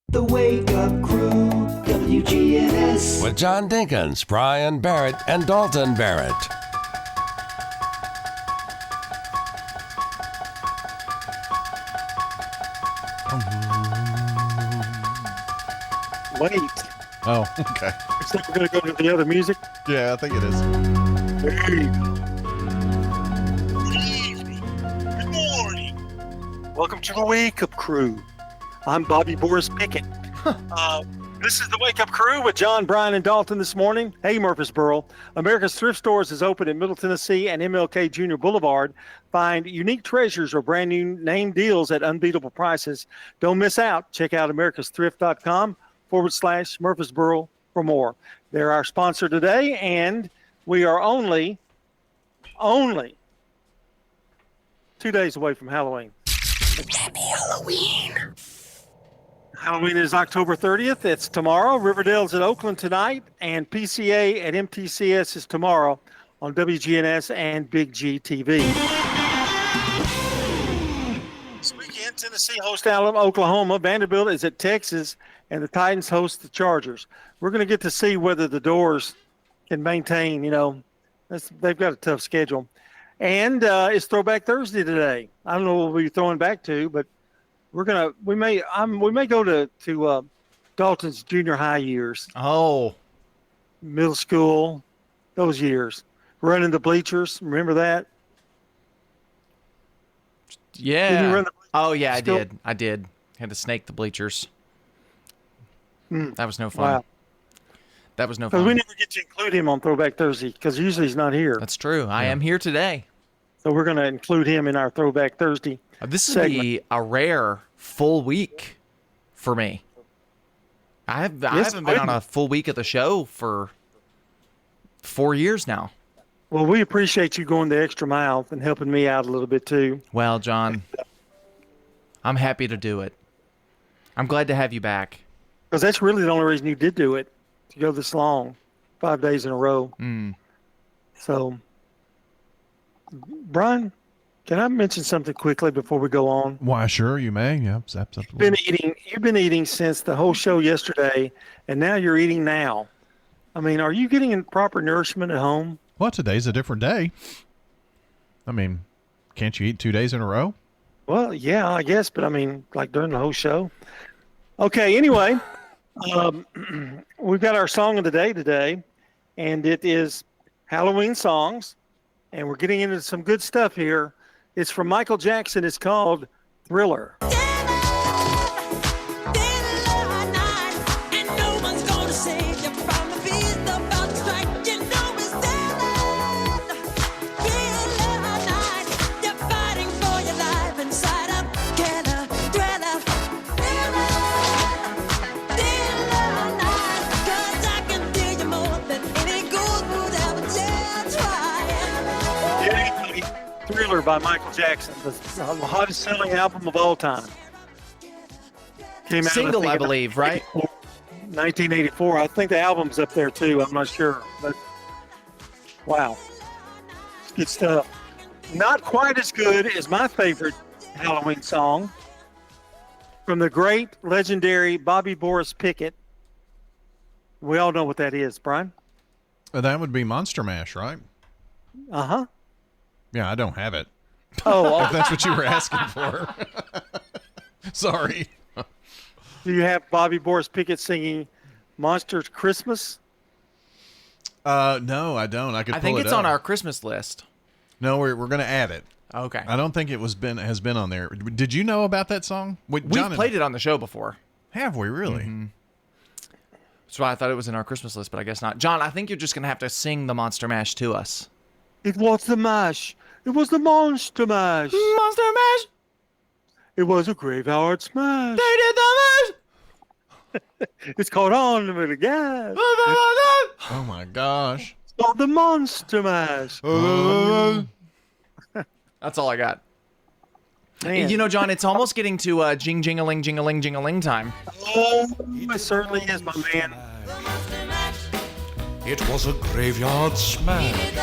The Wake Up Crew, WGNS. With John Dinkins, Brian Barrett, and Dalton Barrett. Wait. Oh, okay. Looks like we're going to go to the other music. Yeah, I think it is. Hey. Good evening. Good morning. Welcome to the Wake Up Crew. I'm Bobby Boris Pickett. This is the Wake Up Crew with John, Brian, and Dalton this morning. Hey, Murfreesboro. America's Thrift Stores is open in Middle Tennessee and MLK Jr. Boulevard. Find unique treasures or brand new name deals at unbeatable prices. Don't miss out. Check out americasthrift.com/Murfreesboro for more. They're our sponsor today, and we are only 2 days away from Halloween. Happy Halloween. Halloween is October 30th. It's tomorrow. Riverdale's at Oakland tonight, and PCA at MTCS is tomorrow on WGNS and Big G TV. This weekend, Tennessee hosts Oklahoma. Vanderbilt is at Texas, and the Titans host the Chargers. We're going to get to see whether the Doors can maintain, they've got a tough schedule. And it's Throwback Thursday today. I don't know what we'll be throwing back to, but we may go to Dalton's junior high years. Oh, Middle school, those years. Running the bleachers, remember that? Yeah. Did you run the Oh yeah, still? I did. Had to snake the bleachers. That was no fun. Wow. That was no Because fun. we never get to include him on Throwback Thursday because usually he's not here. That's true. I am here today. So we're going to include him in our Throwback Thursday. This segment. would be a rare full week for me. I haven't been on a full week of the show for 4 years now. Well, we appreciate you going the extra mile and helping me out a little bit too. Well, John, I'm happy to do it. I'm glad to have you back. Because that's really the only reason you did do it, to go this long, 5 days in a row. So, Brian, can I mention something quickly before we go on? why, sure, you may. Yeah, absolutely. You've been eating since the whole show yesterday, and now you're eating now. I mean, are you getting proper nourishment at home? Well, today's a different day. I mean, can't you eat 2 days in a row? Well, yeah, I guess, but I mean, like during the whole show. Okay, anyway, we've got our song of the day today, and it is Halloween songs, and we're getting into some good stuff here. It's from Michael Jackson. It's called Thriller. Thriller by Michael Jackson, the hottest selling album of all time. Came out, Single, I in believe, right? 1984. I think the album's up there too. I'm not sure, but wow, it's good stuff. Not quite as good as my favorite Halloween song from the great, legendary Bobby Boris Pickett. We all know what that is, Brian. That would be Monster Mash, right? Uh-huh. Yeah, I don't have it. Oh, If that's what you were asking for. Sorry. do you have Bobby Boris Pickett singing Monsters Christmas? No, I don't. I could I pull think it it's up. on our Christmas list. No, we're going to add it. Okay. I don't think it has been on there. Did you know about that song? We've played it on the show before. Have we really? That's why I thought it was in our Christmas list, but I guess not. John, I think you're just going to have to sing the Monster Mash to us. It was the mash. It was the monster mash. Monster Mash! It was a graveyard smash. They did the mash! It's called On with the Gas. Oh my gosh. It's called the Monster Mash. That's all I got. Man. You know, John, it's almost getting to jing-jing-a-ling, jing-a-ling, jing-a-ling time. Oh, it certainly is, my man. It was a graveyard smash.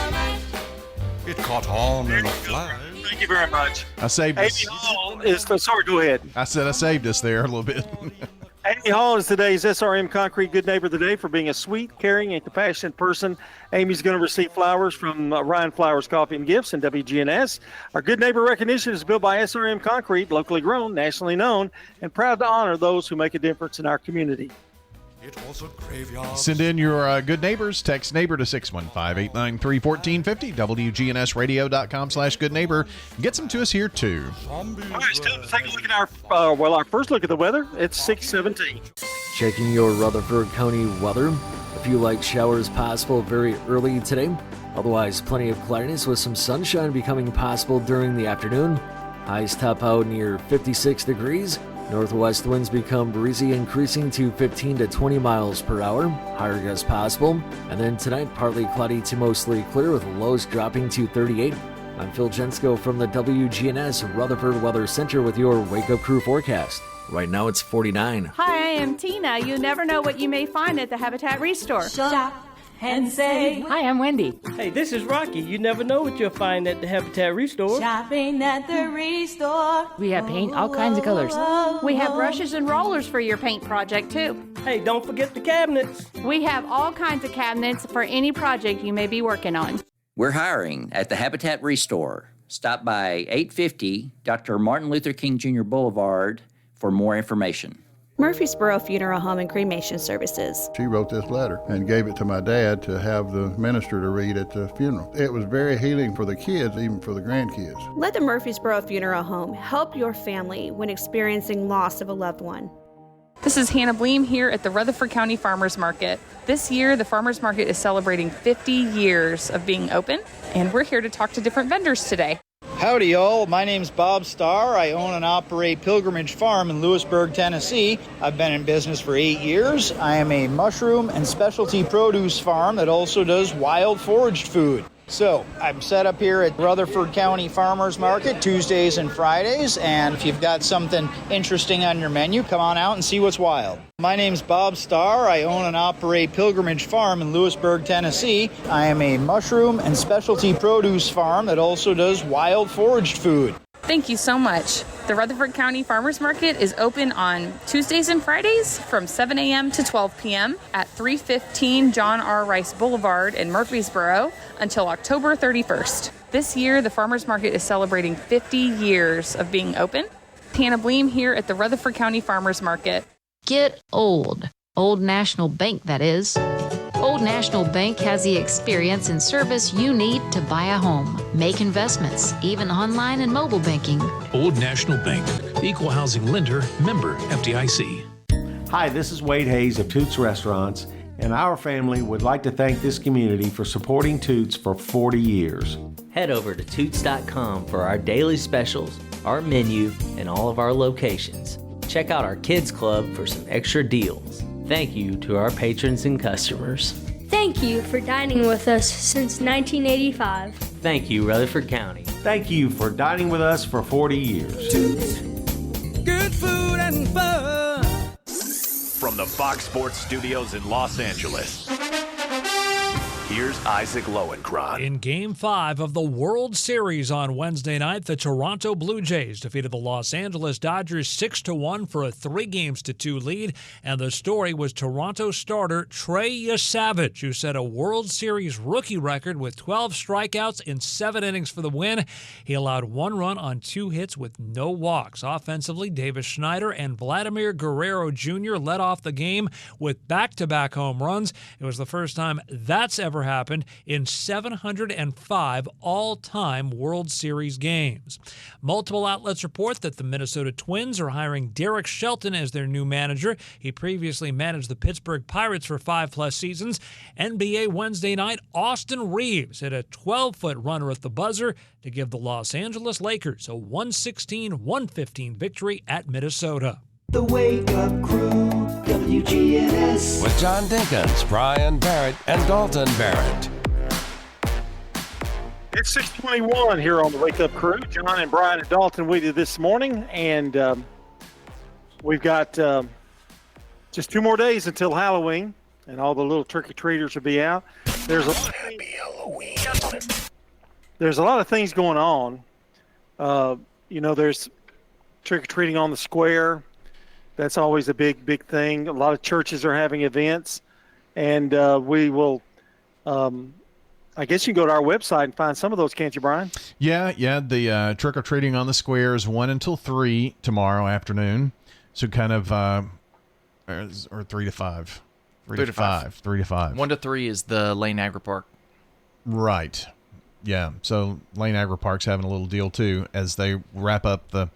It caught on in a flash. Thank you very much. I saved Amy this. Hall sorry, go ahead. I said I saved us there a little bit. Amy Hall is today's SRM Concrete Good Neighbor of the Day for being a sweet, caring, and compassionate person. Amy's going to receive flowers from Ryan Flowers Coffee and Gifts and WGNS. Our Good Neighbor recognition is built by SRM Concrete, locally grown, nationally known, and proud to honor those who make a difference in our community. It was a graveyard. Send in your good neighbors. Text neighbor to 615-893-1450. WGNSradio.com/good neighbor. Get some to us here, too. All right, it's time to take a look at our first look at the weather. It's 6:17. Checking your Rutherford County weather. A few light showers possible very early today. Otherwise, plenty of cloudiness with some sunshine becoming possible during the afternoon. Highs top out near 56 degrees. Northwest winds become breezy, increasing to 15 to 20 miles per hour. Higher gusts possible. And then tonight, partly cloudy to mostly clear with lows dropping to 38. I'm Phil Jensko from the WGNS Rutherford Weather Center with your Wake Up Crew forecast. Right now it's 49. Hi, I am Tina. You never know what you may find at the Habitat Restore. Shop and save. Hi, I'm Wendy. Hey, this is Rocky. You never know what you'll find at the Habitat Restore. Shopping at the Restore. We have paint, all kinds of colors. We have brushes and rollers for your paint project, too. Hey, don't forget the cabinets. We have all kinds of cabinets for any project you may be working on. We're hiring at the Habitat Restore. Stop by 850 Dr. Martin Luther King Jr. Boulevard for more information. Murfreesboro Funeral Home and Cremation Services. She wrote this letter and gave it to my dad to have the minister to read at the funeral. It was very healing for the kids, even for the grandkids. Let the Murfreesboro Funeral Home help your family when experiencing loss of a loved one. This is Hannah Bleem here at the Rutherford County Farmers Market. This year, the Farmers Market is celebrating 50 years of being open, and we're here to talk to different vendors today. Howdy, y'all. My name's Bob Starr. I own and operate Pilgrimage Farm in Lewisburg, Tennessee. I've been in business for 8 years. I am a mushroom and specialty produce farm that also does wild foraged food. So I'm set up here at Rutherford County Farmers Market Tuesdays and Fridays, and if you've got something interesting on your menu, come on out and see what's wild. My name's Bob Starr. I own and operate Pilgrimage Farm in Lewisburg, Tennessee. I am a mushroom and specialty produce farm that also does wild foraged food. Thank you so much. The Rutherford County Farmers Market is open on Tuesdays and Fridays from 7 a.m. to 12 p.m. at 315 John R. Rice Boulevard in Murfreesboro until October 31st. This year, the Farmers Market is celebrating 50 years of being open. Hannah Bleem here at the Rutherford County Farmers Market. Get old. Old National Bank, that is. Old National Bank has the experience and service you need to buy a home, make investments, even online and mobile banking. Old National Bank, equal housing lender, member FDIC. Hi, this is Wade Hayes of Toots Restaurants, and our family would like to thank this community for supporting Toots for 40 years. Head over to Toots.com for our daily specials, our menu, and all of our locations. Check out our Kids Club for some extra deals. Thank you to our patrons and customers. Thank you for dining with us since 1985. Thank you, Rutherford County. Thank you for dining with us for 40 years. Good food and fun. From the Fox Sports Studios in Los Angeles, here's Isaac Lowenkron. In Game 5 of the World Series on Wednesday night, the Toronto Blue Jays defeated the Los Angeles Dodgers 6-1 for a 3-2 lead. And the story was Toronto starter Trey Yesavage, who set a World Series rookie record with 12 strikeouts in 7 innings for the win. He allowed 1 run on 2 hits with no walks. Offensively, Davis Schneider and Vladimir Guerrero Jr. led off the game with back-to-back home runs. It was the first time that's ever happened in 705 all-time World Series games. Multiple outlets report that the Minnesota Twins are hiring Derek Shelton as their new manager. He previously managed the Pittsburgh Pirates for 5+ seasons. NBA Wednesday night, Austin Reeves hit a 12-foot runner at the buzzer to give the Los Angeles Lakers a 116-115 victory at Minnesota. The Wake Up Crew, WGNS. With John Dinkins, Brian Barrett, and Dalton Barrett. It's 6:21 here on the Wake Up Crew. John and Brian and Dalton with you this morning, and we've got just 2 more days until Halloween, and all the little trick-or-treaters will be out. There's a lot of things going on. There's trick-or-treating on the square. That's always a big thing. A lot of churches are having events, and we will I guess you can go to our website and find some of those, can't you, Brian? Yeah. The trick-or-treating on the square is 1 until 3 tomorrow afternoon. So kind of, or 3 to 5. 3 to 5. 3 to 5. 1 to 3 is the Lane Agri Park. Right. Yeah. So Lane Agri Park's having a little deal too as they wrap up the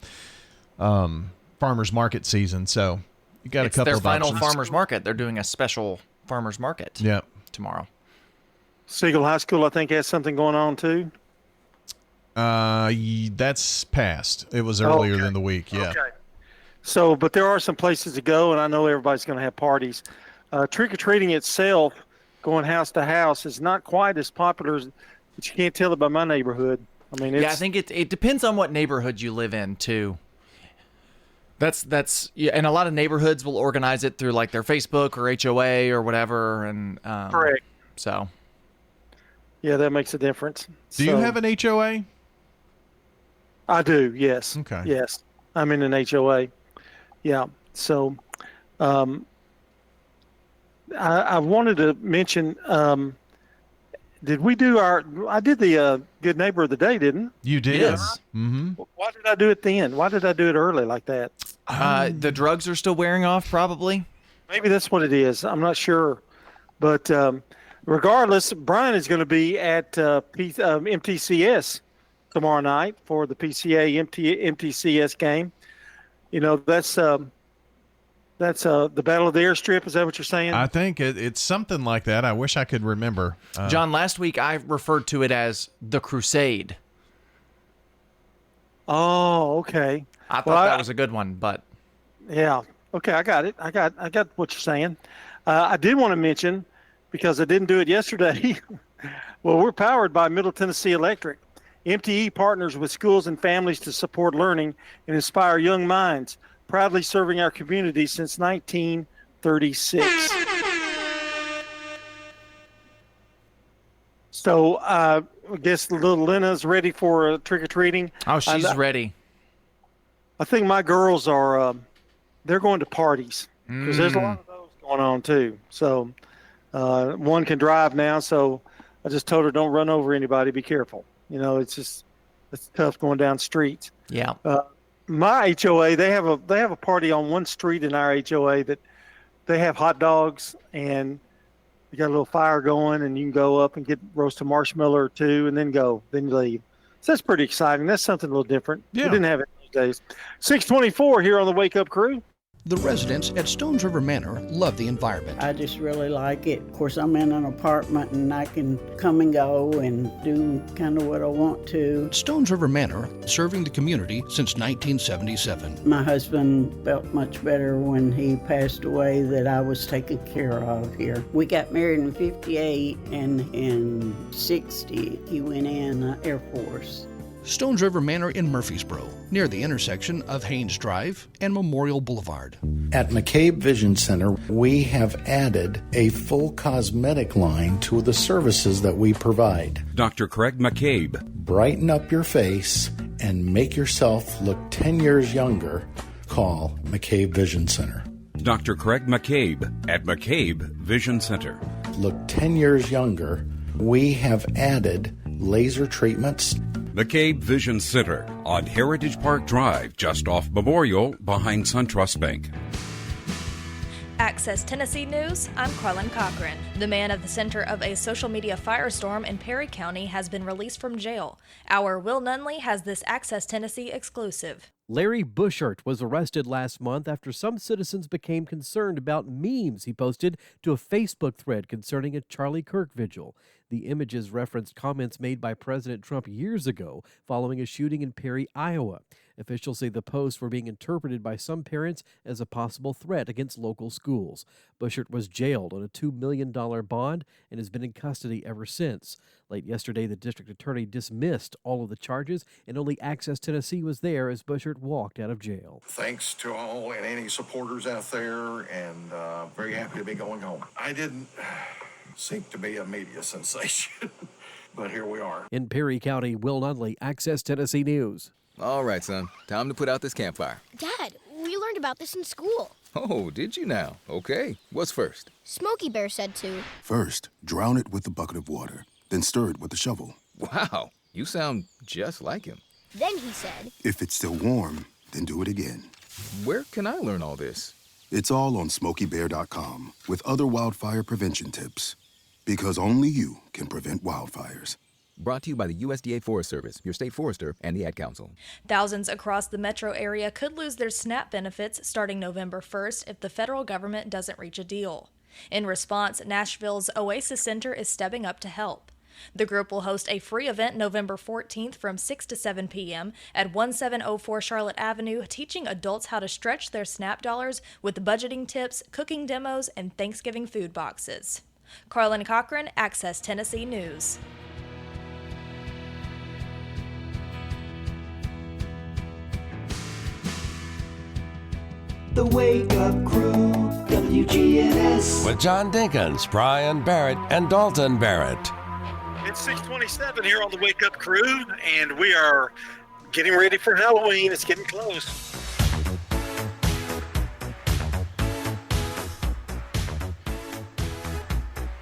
farmers market season. So you got a couple of options. It's their final farmers market. They're doing a special farmers market. Yeah. Tomorrow. Siegel High School, I think, has something going on too. That's past. It was earlier than the week. Yeah. Okay. So, but there are some places to go, and I know everybody's going to have parties. Trick-or-treating itself, going house to house, is not quite as popular as, but you can't tell it by my neighborhood. I mean, I think it depends on what neighborhood you live in too. That's yeah, and a lot of neighborhoods will organize it through like their Facebook or HOA or whatever, and correct. So, yeah, that makes a difference. Do you have an HOA? I do. Yes. Okay. Yes, I'm in an HOA. Yeah. So, I wanted to mention. Did we do I did the Good Neighbor of the Day, didn't you? Did. Yes. Mm-hmm. Why did I do it then? Why did I do it early like that? The drugs are still wearing off, probably. Maybe that's what it is. I'm not sure. But regardless, Brian is going to be at MTCS tomorrow night for the PCA MTCS game. You know, that's the Battle of the Airstrip. Is that what you're saying? I think it's something like that. I wish I could remember. John, last week I referred to it as the Crusade. Oh, okay. I thought that was a good one, but yeah, okay, I got it. I got what you're saying. I did want to mention, because I didn't do it yesterday. Well, we're powered by Middle Tennessee Electric. MTE partners with schools and families to support learning and inspire young minds. Proudly serving our community since 1936. So I guess little Lena's ready for trick-or-treating. Oh, she's ready. I think my girls are, they're going to parties because there's a lot of those going on too. So one can drive now, so I just told her don't run over anybody, be careful. You know, it's tough going down streets. Yeah. My HOA, they have a party on one street in our HOA that they have hot dogs and you got a little fire going and you can go up and roast a marshmallow or two and then you leave. So that's pretty exciting. That's something a little different. Yeah. We didn't have it those days. 6:24 here on the Wake Up Crew. The residents at Stones River Manor love the environment. I just really like it. Of course, I'm in an apartment and I can come and go and do kind of what I want to. Stones River Manor, serving the community since 1977. My husband felt much better when he passed away that I was taken care of here. We got married in 58 and in 60 he went in Air Force. Stones River Manor in Murfreesboro, near the intersection of Haynes Drive and Memorial Boulevard. At McCabe Vision Center, we have added a full cosmetic line to the services that we provide. Dr. Craig McCabe. Brighten up your face and make yourself look 10 years younger. Call McCabe Vision Center. Dr. Craig McCabe at McCabe Vision Center. Look 10 years younger. We have added laser treatments. McCabe Vision Center on Heritage Park Drive, just off Memorial, behind SunTrust Bank. Access Tennessee News, I'm Carlin Cochran. The man at the center of a social media firestorm in Perry County has been released from jail. Our Will Nunley has this Access Tennessee exclusive. Larry Buschert was arrested last month after some citizens became concerned about memes he posted to a Facebook thread concerning a Charlie Kirk vigil. The images referenced comments made by President Trump years ago following a shooting in Perry, Iowa. Officials say the posts were being interpreted by some parents as a possible threat against local schools. Buschert was jailed on a $2 million bond and has been in custody ever since. Late yesterday, the district attorney dismissed all of the charges, and only Access Tennessee was there as Buschert walked out of jail. Thanks to all and any supporters out there, and very happy to be going home. I didn't seek to be a media sensation, but here we are. In Perry County, Will Nunley, Access Tennessee News. All right, son. Time to put out this campfire. Dad, we learned about this in school. Oh, did you now? Okay. What's first? Smokey Bear said to. First, drown it with a bucket of water, then stir it with a shovel. Wow, you sound just like him. Then he said. If it's still warm, then do it again. Where can I learn all this? It's all on SmokeyBear.com with other wildfire prevention tips. Because only you can prevent wildfires. Brought to you by the USDA Forest Service, your state forester, and the Ad Council. Thousands across the metro area could lose their SNAP benefits starting November 1st if the federal government doesn't reach a deal. In response, Nashville's Oasis Center is stepping up to help. The group will host a free event November 14th from 6 to 7 p.m. at 1704 Charlotte Avenue, teaching adults how to stretch their SNAP dollars with budgeting tips, cooking demos, and Thanksgiving food boxes. Carlin Cochran, Access Tennessee News. The Wake Up Crew, WGNS. With John Dinkins, Brian Barrett, and Dalton Barrett. It's 6:27 here on the Wake Up Crew, and we are getting ready for Halloween. It's getting close.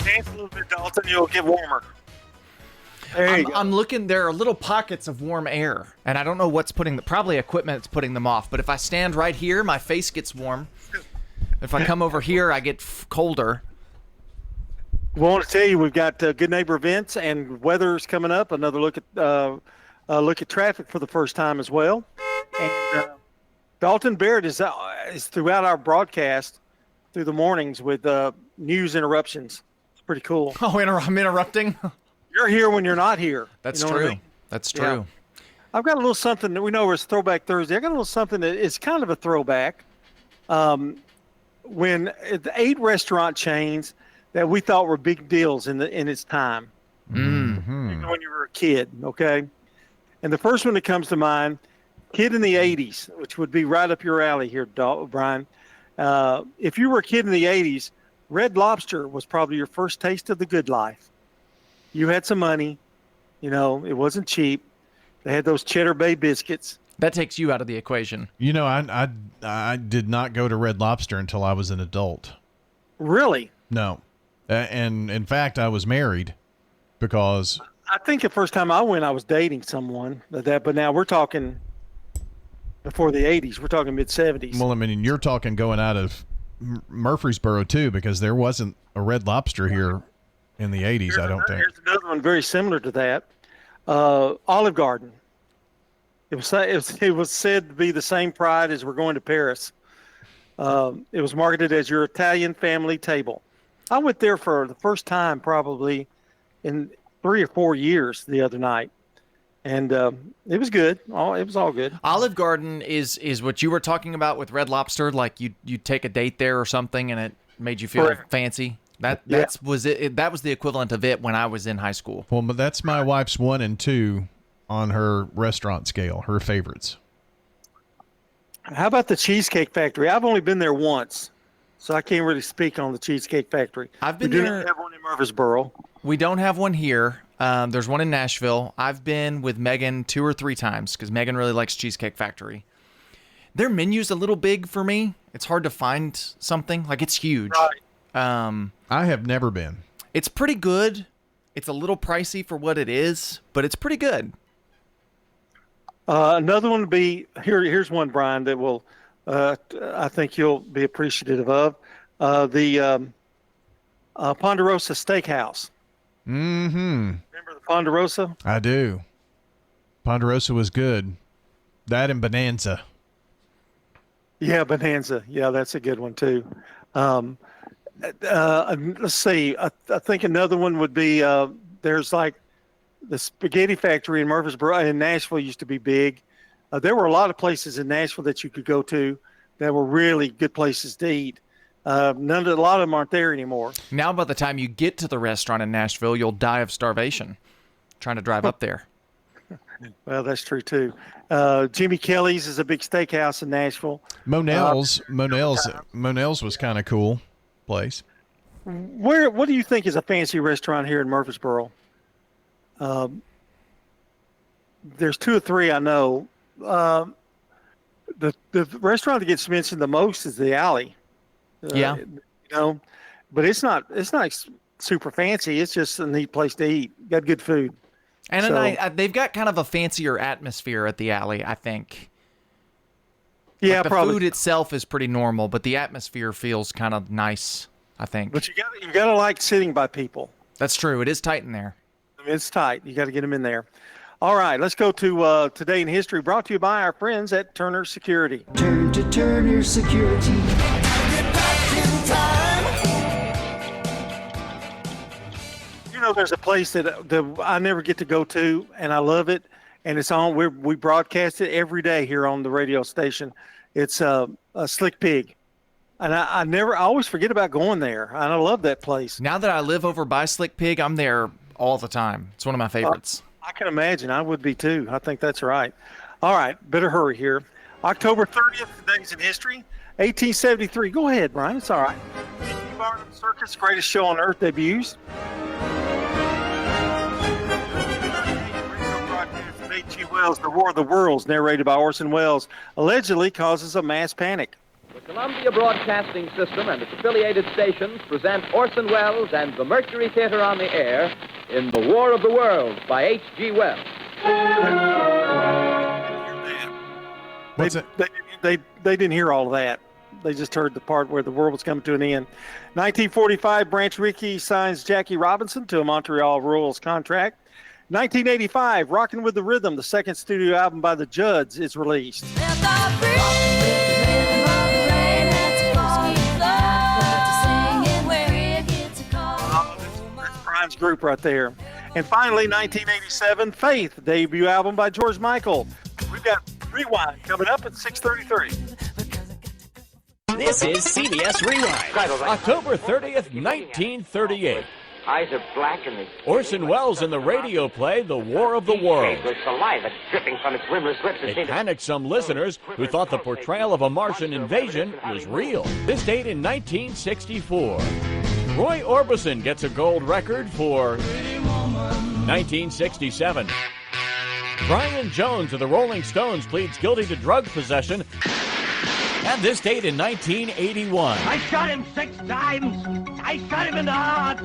Dance a little bit, Dalton. You'll get warmer. There you go. I'm looking. There are little pockets of warm air, and I don't know what's probably equipment that's putting them off. But if I stand right here, my face gets warm. If I come over here, I get colder. We want to tell you we've got good neighbor events and weather's coming up. Another look at traffic for the first time as well. And Dalton Barrett is throughout our broadcast through the mornings with news interruptions. It's pretty cool. Oh, I'm interrupting. You're here when you're not here. That's you know true. what I mean? That's true. Yeah. I've got a little something that we know is Throwback Thursday. I got a little something that is kind of a throwback. When the 8 restaurant chains that we thought were big deals in its time, mm-hmm. when you were a kid, okay? And the first one that comes to mind, kid in the 80s, which would be right up your alley here, Brian. If you were a kid in the 80s, Red Lobster was probably your first taste of the good life. You had some money, it wasn't cheap. They had those Cheddar Bay biscuits. That takes you out of the equation. I did not go to Red Lobster until I was an adult. Really? No. And in fact, I was married because I think the first time I went, I was dating someone. But now we're talking before the 80s. We're talking mid-70s. Well, I mean, you're talking going out of Murfreesboro, too, because there wasn't a Red Lobster here in the 80s, I don't think. Here's another one very similar to that. Olive Garden. It was said to be the same pride as we're going to Paris. It was marketed as your Italian family table. I went there for the first time probably in 3 or 4 years the other night, and it was good. It was all good. Olive Garden is what you were talking about with Red Lobster, like you take a date there or something, and it made you feel fancy. That was the equivalent of it when I was in high school. Well, but that's my wife's 1 and 2 on her restaurant scale, her favorites. How about the Cheesecake Factory? I've only been there once, so I can't really speak on the Cheesecake Factory. I've been there. We do not have one in Murfreesboro. We don't have one here. There's one in Nashville. I've been with Megan 2 or 3 times because Megan really likes Cheesecake Factory. Their menu's a little big for me. It's hard to find something. Like, it's huge. Right. I have never been. It's pretty good. It's a little pricey for what it is, but it's pretty good. Another one would be here's one, Brian, that will I think you'll be appreciative of. The Ponderosa Steakhouse. Mm-hmm. Remember the Ponderosa? I do. Ponderosa was good. That and Bonanza. Yeah, Bonanza. Yeah, that's a good one too. Let's see. I think another one would be there's like the Spaghetti Factory in Murfreesboro in Nashville used to be big. There were a lot of places in Nashville that you could go to that were really good places to eat. A lot of them aren't there anymore. Now, by the time you get to the restaurant in Nashville, you'll die of starvation trying to drive up there. Well, that's true too. Jimmy Kelly's is a big steakhouse in Nashville. Monell's was kind of cool place. What do you think is a fancy restaurant here in Murfreesboro? There's 2 or 3 I know. the restaurant that gets mentioned the most is the Alley. Yeah. You know, but it's not super fancy. It's just a neat place to eat. Got good food. And they've got kind of a fancier atmosphere at the Alley, I think. Yeah, like the probably. food itself is pretty normal, but the atmosphere feels kind of nice, I think. But you gotta like sitting by people. That's true. It is tight in there. I mean, it's tight. You got to get them in there. All right, let's go to Today in History, brought to you by our friends at Turner Security. Turn to Turner Security. You know, there's a place that I never get to go to, and I love it. And it's on. We broadcast it every day here on the radio station. It's a Slick Pig, and I always forget about going there. And I love that place. Now that I live over by Slick Pig, I'm there all the time. It's one of my favorites. I can imagine. I would be too. I think that's right. All right, better hurry here. October 30th, Today's in History, 1873. Go ahead, Brian. It's all right. Mickey Barnum Circus, greatest show on earth, debuts. H.G. Wells' The War of the Worlds, narrated by Orson Welles, allegedly causes a mass panic. The Columbia Broadcasting System and its affiliated stations present Orson Welles and the Mercury Theater on the Air in The War of the Worlds by H.G. Wells. What's it? They didn't hear all of that. They just heard the part where the world was coming to an end. 1945, Branch Rickey signs Jackie Robinson to a Montreal Royals contract. 1985, Rockin' with the Rhythm, the second studio album by the Judds, is released. That's Brian's group right there. And finally, 1987, Faith, debut album by George Michael. We've got Rewind coming up at 6:33. This is CBS Rewind. October 30th, 1938. Eyes are black and Orson Welles in the radio play The War of the Worlds. With saliva dripping from its rimless lips. It panicked some listeners who thought the portrayal of a Martian invasion was real. This date in 1964. Roy Orbison gets a gold record for 1967. Brian Jones of the Rolling Stones pleads guilty to drug possession. And this date in 1981. I shot him 6 times. I shot him in the heart.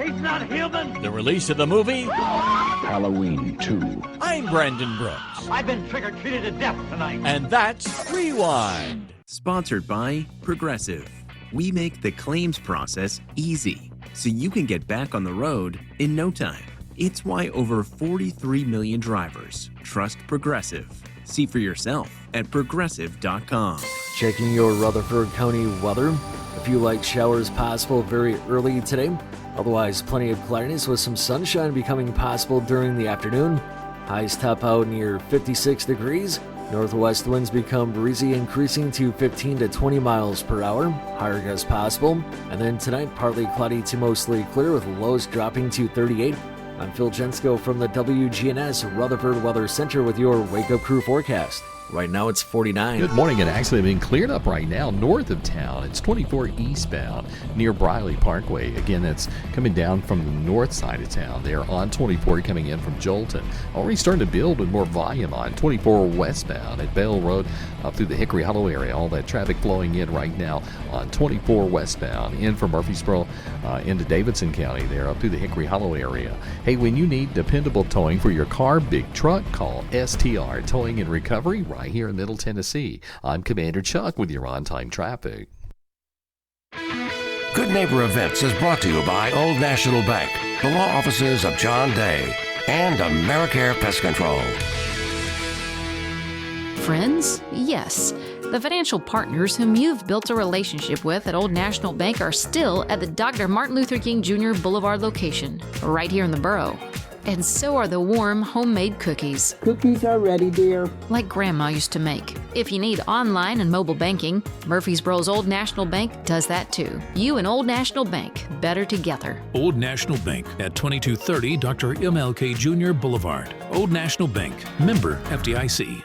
He's not human. The release of the movie Halloween 2. I'm Brandon Brooks. I've been trigger-treated to death tonight. And that's Rewind. Sponsored by Progressive. We make the claims process easy, so you can get back on the road in no time. It's why over 43 million drivers trust Progressive. See for yourself at Progressive.com. Checking your Rutherford County weather. A few light showers possible very early today. Otherwise, plenty of cloudiness with some sunshine becoming possible during the afternoon. Highs top out near 56 degrees. Northwest winds become breezy, increasing to 15 to 20 miles per hour. Higher gusts possible. And then tonight, partly cloudy to mostly clear with lows dropping to 38. I'm Phil Jensko from the WGNS Rutherford Weather Center with your Wake Up Crew forecast. Right now it's 49. Good morning. It actually being cleared up right now north of town. It's 24 eastbound near Briley Parkway. Again, that's coming down from the north side of town. They're on 24 coming in from Jolton. Already starting to build with more volume on 24 westbound at Bell Road up through the Hickory Hollow area. All that traffic flowing in right now on 24 westbound in from Murfreesboro into Davidson County there up through the Hickory Hollow area. Hey, when you need dependable towing for your car, big truck, call STR Towing and Recovery right here in Middle Tennessee. I'm Commander Chuck with your on-time traffic. Good Neighbor Events is brought to you by Old National Bank, the law offices of John Day, and AmeriCare Pest Control. Friends? Yes. The financial partners whom you've built a relationship with at Old National Bank are still at the Dr. Martin Luther King Jr. Boulevard location, right here in the borough. And so are the warm, homemade cookies. Cookies are ready, dear. Like Grandma used to make. If you need online and mobile banking, Murfreesboro's Old National Bank does that too. You and Old National Bank, better together. Old National Bank at 2230 Dr. MLK Jr. Boulevard. Old National Bank, member FDIC.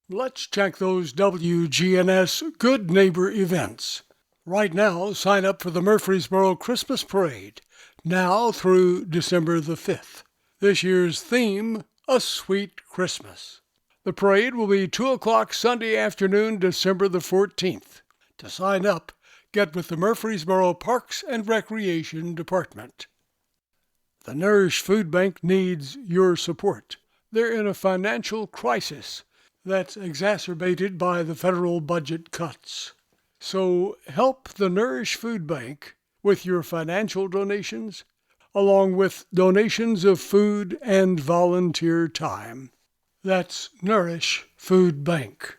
Let's check those WGNS Good Neighbor events. Right now, sign up for the Murfreesboro Christmas Parade, now through December the 5th. This year's theme, A Sweet Christmas. The parade will be 2 o'clock Sunday afternoon, December the 14th. To sign up, get with the Murfreesboro Parks and Recreation Department. The Nourish Food Bank needs your support. They're in a financial crisis that's exacerbated by the federal budget cuts. So help the Nourish Food Bank with your financial donations, along with donations of food and volunteer time. That's Nourish Food Bank.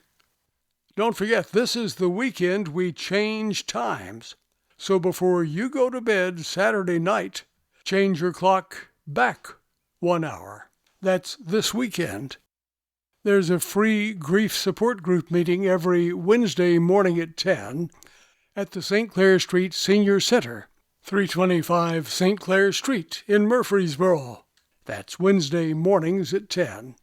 Don't forget, this is the weekend we change times. So before you go to bed Saturday night, change your clock back 1 hour. That's this weekend. There's a free grief support group meeting every Wednesday morning at 10 at the St. Clair Street Senior Center, 325 St. Clair Street in Murfreesboro. That's Wednesday mornings at 10.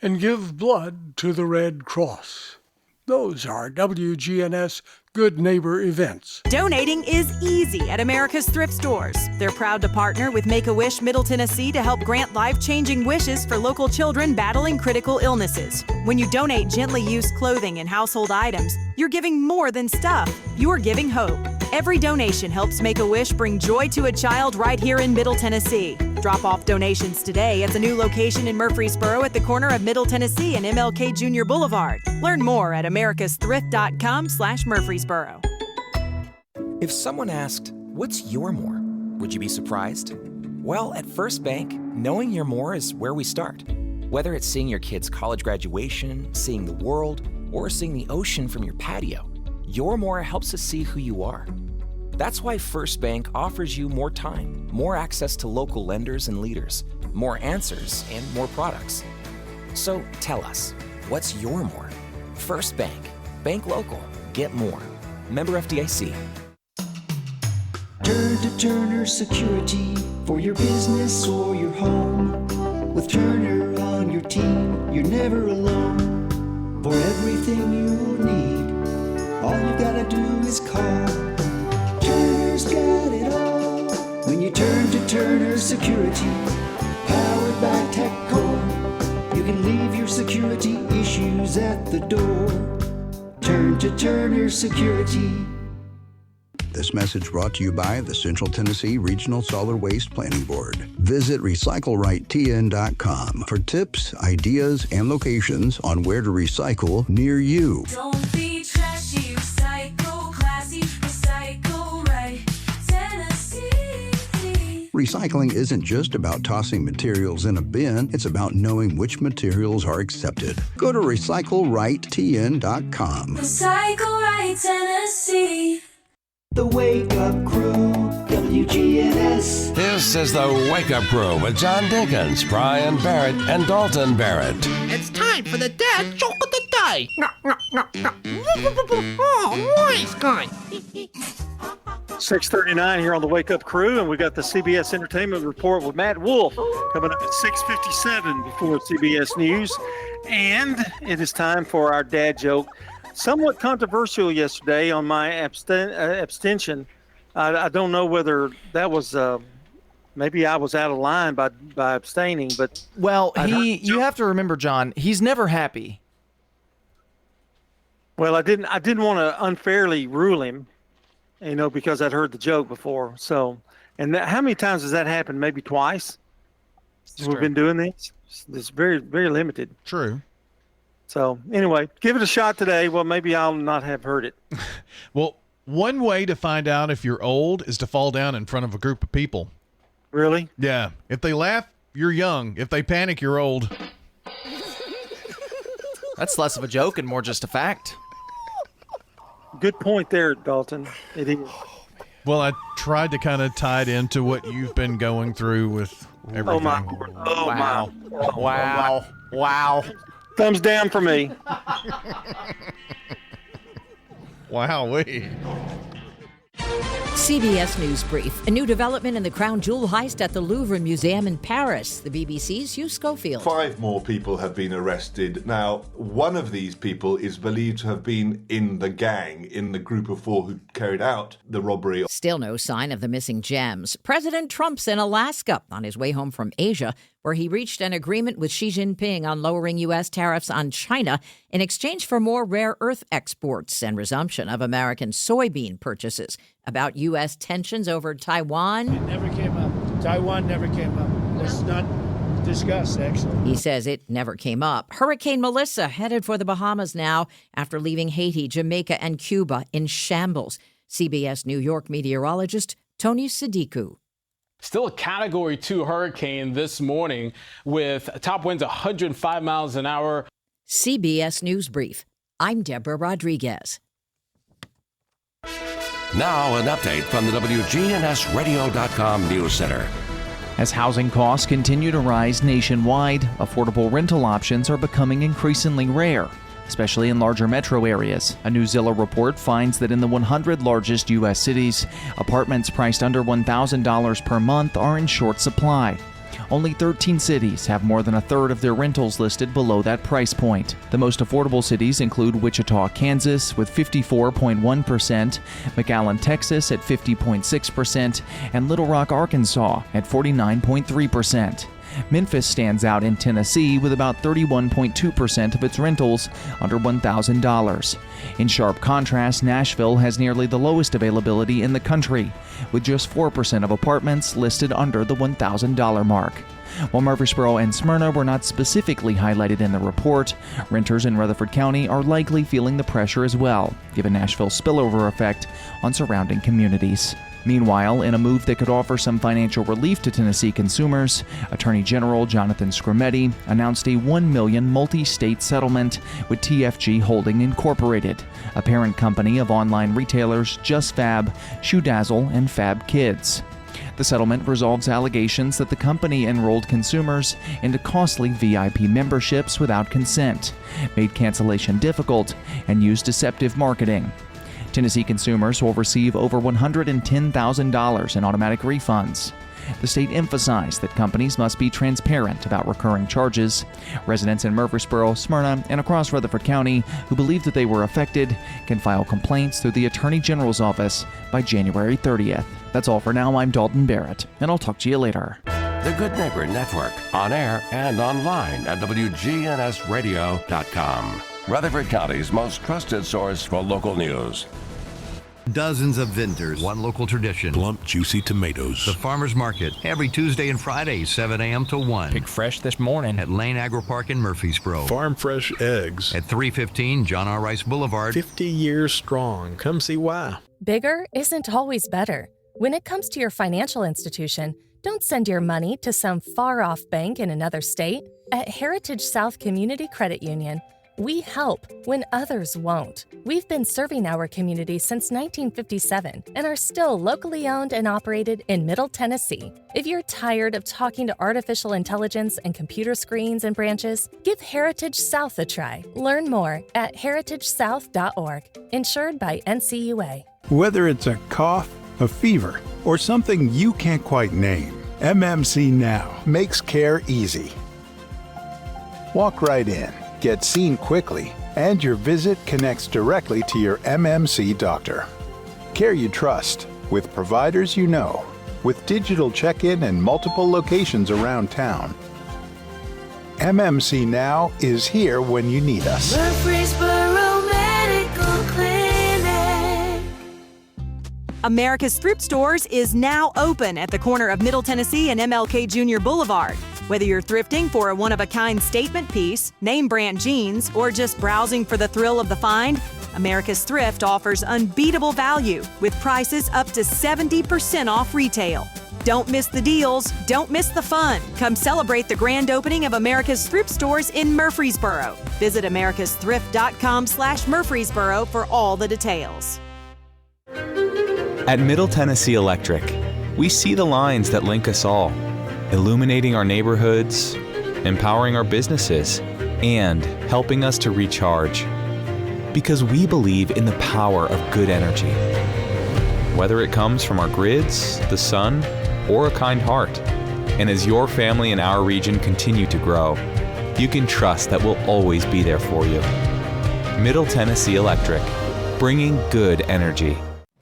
And give blood to the Red Cross. Those are WGNS Good Neighbor events. Donating is easy at America's Thrift Stores. They're proud to partner with Make-A-Wish Middle Tennessee to help grant life-changing wishes for local children battling critical illnesses. When you donate gently used clothing and household items, you're giving more than stuff. You're giving hope. Every donation helps Make-A-Wish bring joy to a child right here in Middle Tennessee. Drop off donations today at the new location in Murfreesboro at the corner of Middle Tennessee and MLK Jr. Boulevard. Learn more at americasthrift.com/Murfreesboro. If someone asked, "What's your more?" would you be surprised? Well, at First Bank, knowing your more is where we start. Whether it's seeing your kid's college graduation, seeing the world, or seeing the ocean from your patio, your more helps us see who you are. That's why First Bank offers you more time, more access to local lenders and leaders, more answers, and more products. So tell us, what's your more? First Bank. Bank local. Get more. Member FDIC. Turn to Turner Security for your business or your home. With Turner on your team, you're never alone. For everything you'll need, all you gotta do is call. Turner's got it all. When you turn to Turner Security, powered by TechCore, you can leave your security issues at the door. Turn to Turner Security. This message brought to you by the Central Tennessee Regional Solid Waste Planning Board. Visit RecycleRightTN.com for tips, ideas, and locations on where to recycle near you. Don't be trashy, recycle classy, recycle right, Tennessee. Recycling isn't just about tossing materials in a bin, it's about knowing which materials are accepted. Go to RecycleRightTN.com. Recycle right, Tennessee. The Wake Up Crew, WGNS. This is the Wake Up Crew with John Dinkins, Brian Barrett, and Dalton Barrett. It's time for the dad joke of the day. Oh, nice guy. 6:39 here on the Wake Up Crew, and we got the CBS Entertainment Report with Matt Wolf coming up at 6:57 before CBS News. And it is time for our dad joke. Somewhat controversial yesterday on my abstention. I don't know whether that was maybe I was out of line by abstaining, but you have to remember, John, he's never happy. Well, I didn't want to unfairly rule him, because I'd heard the joke before. So, and how many times has that happened? Maybe twice. We've been doing this. It's very, very limited. True. So anyway, give it a shot today. Well, maybe I'll not have heard it. Well, one way to find out if you're old is to fall down in front of a group of people. Really? Yeah. If they laugh, you're young. If they panic, you're old. That's less of a joke and more just a fact. Good point there, Dalton. It is. Well, I tried to kind of tie it into what you've been going through with everything. Oh, my Lord. Oh, wow. my. Wow. Wow. Thumbs down for me. Wowee. CBS News Brief. A new development in the Crown Jewel heist at the Louvre Museum in Paris. The BBC's Hugh Schofield. 5 more people have been arrested. Now, one of these people is believed to have been in the gang, in the group of 4 who carried out the robbery. Still no sign of the missing gems. President Trump's in Alaska on his way home from Asia, where he reached an agreement with Xi Jinping on lowering U.S. tariffs on China in exchange for more rare earth exports and resumption of American soybean purchases. About U.S. tensions over Taiwan. It never came up. Taiwan never came up. It's not discussed, actually. He says it never came up. Hurricane Melissa headed for the Bahamas now after leaving Haiti, Jamaica, and Cuba in shambles. CBS New York meteorologist Tony Sadiku. Still a Category 2 hurricane this morning with top winds 105 miles an hour. CBS News Brief. I'm Deborah Rodriguez. Now an update from the WGNSradio.com News Center. As housing costs continue to rise nationwide, affordable rental options are becoming increasingly rare, especially in larger metro areas. A new Zillow report finds that in the 100 largest U.S. cities, apartments priced under $1,000 per month are in short supply. Only 13 cities have more than a third of their rentals listed below that price point. The most affordable cities include Wichita, Kansas with 54.1%, McAllen, Texas at 50.6%, and Little Rock, Arkansas at 49.3%. Memphis stands out in Tennessee with about 31.2% of its rentals under $1,000. In sharp contrast, Nashville has nearly the lowest availability in the country, with just 4% of apartments listed under the $1,000 mark. While Murfreesboro and Smyrna were not specifically highlighted in the report, renters in Rutherford County are likely feeling the pressure as well, given Nashville's spillover effect on surrounding communities. Meanwhile, in a move that could offer some financial relief to Tennessee consumers, Attorney General Jonathan Skrmetti announced a $1 million multi-state settlement with TFG Holding Incorporated, a parent company of online retailers JustFab, ShoeDazzle, and Fab Kids. The settlement resolves allegations that the company enrolled consumers into costly VIP memberships without consent, made cancellation difficult, and used deceptive marketing. Tennessee consumers will receive over $110,000 in automatic refunds. The state emphasized that companies must be transparent about recurring charges. Residents in Murfreesboro, Smyrna, and across Rutherford County who believe that they were affected can file complaints through the Attorney General's office by January 30th. That's all for now. I'm Dalton Barrett, and I'll talk to you later. The Good Neighbor Network, on air and online at WGNSradio.com. Rutherford County's most trusted source for local news. Dozens of vendors, one local tradition. Plump, juicy tomatoes. The Farmers Market, every Tuesday and Friday, 7 a.m. to 1. Pick fresh this morning. At Lane Agro Park in Murfreesboro. Farm fresh eggs. At 315 John R. Rice Boulevard. 50 years strong. Come see why. Bigger isn't always better. When it comes to your financial institution, don't send your money to some far-off bank in another state. At Heritage South Community Credit Union, we help when others won't. We've been serving our community since 1957 and are still locally owned and operated in Middle Tennessee. If you're tired of talking to artificial intelligence and computer screens and branches, give Heritage South a try. Learn more at heritagesouth.org. Insured by NCUA. Whether it's a cough, a fever, or something you can't quite name, MMC Now makes care easy. Walk right in. Get seen quickly, and your visit connects directly to your MMC doctor. Care you trust, with providers you know, with digital check-in and multiple locations around town. MMC Now is here when you need us. Murfreesboro Medical Clinic. America's Thrift Stores is now open at the corner of Middle Tennessee and MLK Jr. Boulevard. Whether you're thrifting for a one-of-a-kind statement piece, name brand jeans, or just browsing for the thrill of the find, America's Thrift offers unbeatable value with prices up to 70% off retail. Don't miss the deals, don't miss the fun. Come celebrate the grand opening of America's Thrift Stores in Murfreesboro. Visit americasthrift.com/Murfreesboro for all the details. At Middle Tennessee Electric, we see the lines that link us all, illuminating our neighborhoods, empowering our businesses, and helping us to recharge. Because we believe in the power of good energy. Whether it comes from our grids, the sun, or a kind heart. And as your family and our region continue to grow, you can trust that we'll always be there for you. Middle Tennessee Electric, bringing good energy.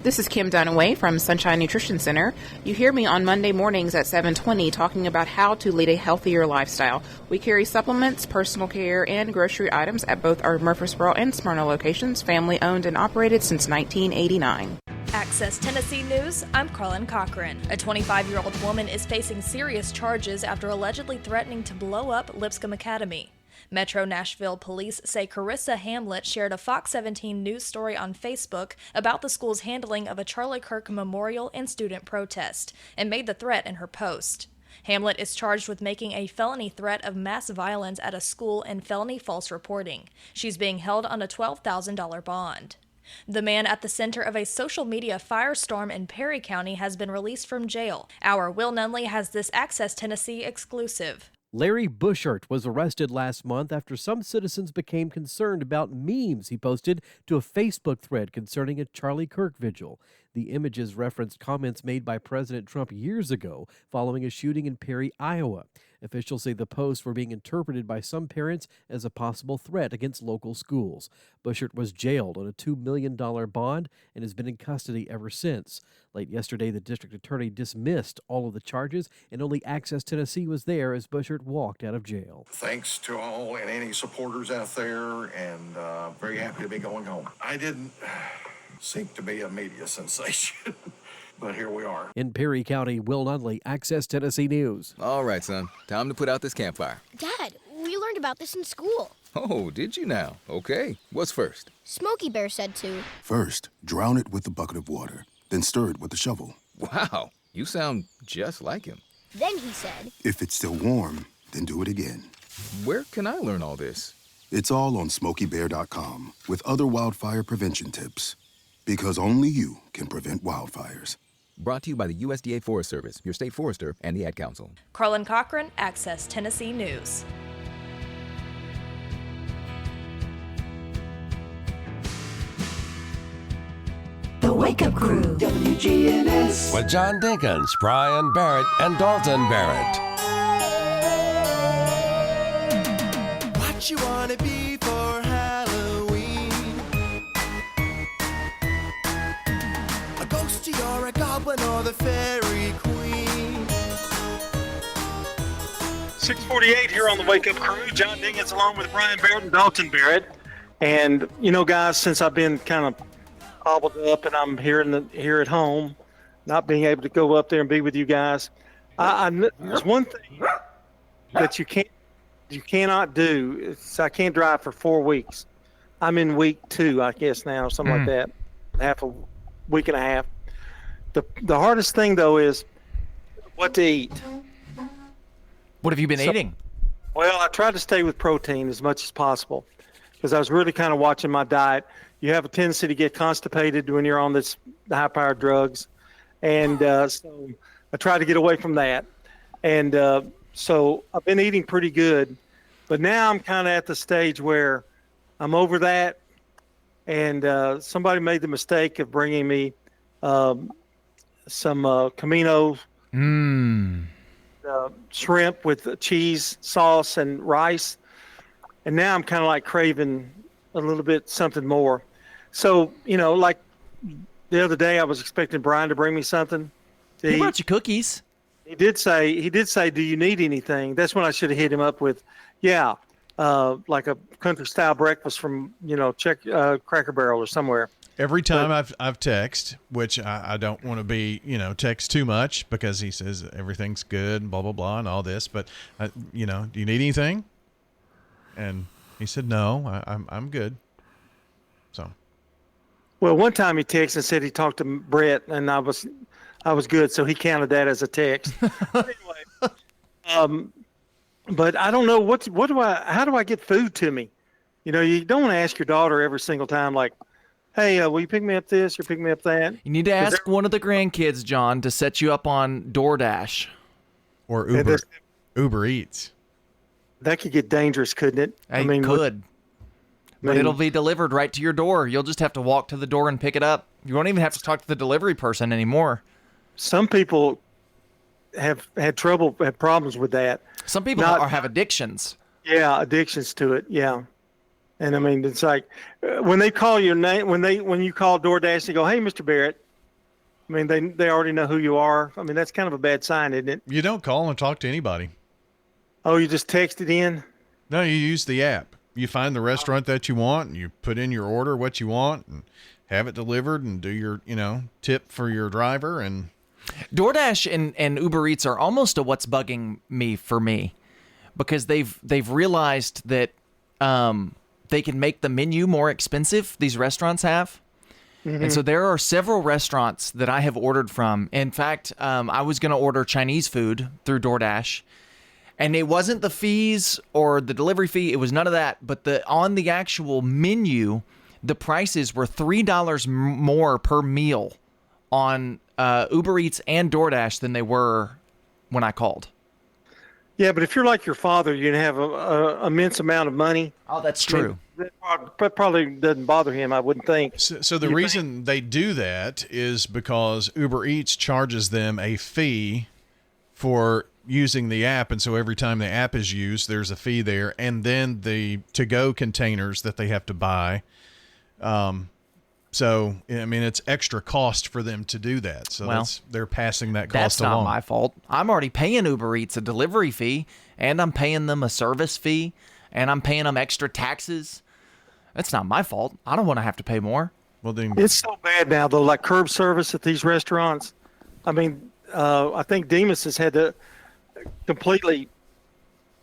This is Kim Dunaway from Sunshine Nutrition Center. You hear me on Monday mornings at 7:20 talking about how to lead a healthier lifestyle. We carry supplements, personal care, and grocery items at both our Murfreesboro and Smyrna locations, family owned and operated since 1989. Access Tennessee News, I'm Carlin Cochran. A 25-year-old woman is facing serious charges after allegedly threatening to blow up Lipscomb Academy. Metro Nashville police say Carissa Hamlet shared a Fox 17 news story on Facebook about the school's handling of a Charlie Kirk memorial and student protest, and made the threat in her post. Hamlet is charged with making a felony threat of mass violence at a school and felony false reporting. She's being held on a $12,000 bond. The man at the center of a social media firestorm in Perry County has been released from jail. Our Will Nunley has this Access Tennessee exclusive. Larry Bushert was arrested last month after some citizens became concerned about memes he posted to a Facebook thread concerning a Charlie Kirk vigil. The images referenced comments made by President Trump years ago following a shooting in Perry, Iowa. Officials say the posts were being interpreted by some parents as a possible threat against local schools. Bushert was jailed on a $2 million bond and has been in custody ever since. Late yesterday, the district attorney dismissed all of the charges, and only Access Tennessee was there as Bushert walked out of jail. Thanks to all and any supporters out there, and very happy to be going home. I didn't seek to be a media sensation, but here we are. In Perry County, Will Nunley, Access Tennessee News. All right, son. Time to put out this campfire. Dad, we learned about this in school. Oh, did you now? Okay. What's first? Smokey Bear said to. First, drown it with a bucket of water, then stir it with a shovel. Wow, you sound just like him. Then he said, if it's still warm, then do it again. Where can I learn all this? It's all on SmokeyBear.com with other wildfire prevention tips. Because only you can prevent wildfires. Brought to you by the USDA Forest Service, your state forester, and the Ad Council. Carlin Cochran, Access Tennessee News. The Wake Up Crew, WGNS. With John Dinkins, Brian Barrett, and Dalton Barrett. What you wanna be for Halloween? A ghostie or a goblin or the fairy queen? 6:48 here on the Wake Up Crew. John Dinkins along with Brian Barrett and Dalton Barrett. And, you know, guys, since I've been kind of hobbled up and I'm here at home, not being able to go up there and be with you guys, there's one thing that you cannot do. I can't drive for 4 weeks. I'm in week 2, I guess now, something like that, half a week and a half. The hardest thing though is what to eat. What have you been eating? Well, I try to stay with protein as much as possible because I was really kind of watching my diet. You have a tendency to get constipated when you're on the high-powered drugs. And so I try to get away from that. And so I've been eating pretty good. But now I'm kind of at the stage where I'm over that. And somebody made the mistake of bringing me some Camino shrimp with cheese, sauce, and rice. And now I'm kind of like craving a little bit something more. So, you know, like the other day I was expecting Brian to bring me something to He eat. brought you cookies. He did say, do you need anything? That's when I should have hit him up with, like a country style breakfast from, Cracker Barrel or somewhere. Every time I've texted, which I don't want to be, text too much because he says everything's good, blah, blah, blah, and all this. But, do you need anything? And he said, no, I'm good. So. Well, one time he texted and said he talked to Brett, and I was good, so he counted that as a text. Anyway, but I don't know how do I get food to me? You don't want to ask your daughter every single time, like, hey, will you pick me up this or pick me up that? You need to ask one of the grandkids, John, to set you up on DoorDash or Uber Eats. That could get dangerous, couldn't it? It could. But it'll be delivered right to your door. You'll just have to walk to the door and pick it up. You won't even have to talk to the delivery person anymore. Some people have had problems with that. Some people have addictions. Yeah, addictions to it. Yeah. And I mean, it's like when they call your name, when you call DoorDash, they go, hey, Mr. Barrett, I mean, they already know who you are. I mean, that's kind of a bad sign, isn't it? You don't call and talk to anybody. Oh, you just text it in? No, you use the app. You find the restaurant that you want, and you put in your order, what you want, and have it delivered, and do your, tip for your driver. And DoorDash and Uber Eats are almost a what's bugging me for me, because they've realized that they can make the menu more expensive. These restaurants have. Mm-hmm. And so there are several restaurants that I have ordered from. In fact, I was going to order Chinese food through DoorDash, and it wasn't the fees or the delivery fee. It was none of that. But on the actual menu, the prices were $3 more per meal on Uber Eats and DoorDash than they were when I called. Yeah, but if you're like your father, you're going to have an immense amount of money. Oh, that's true. That probably doesn't bother him, I wouldn't think. So the reason they do that is because Uber Eats charges them a fee for using the app, and so every time the app is used, there's a fee there, and then the to-go containers that they have to buy. So, I mean, it's extra cost for them to do that. So they're passing that cost along. That's not my fault. I'm already paying Uber Eats a delivery fee, and I'm paying them a service fee, and I'm paying them extra taxes. That's not my fault. I don't want to have to pay more. Well, then it's so bad now, though, like curb service at these restaurants. I mean, I think Demas has had to completely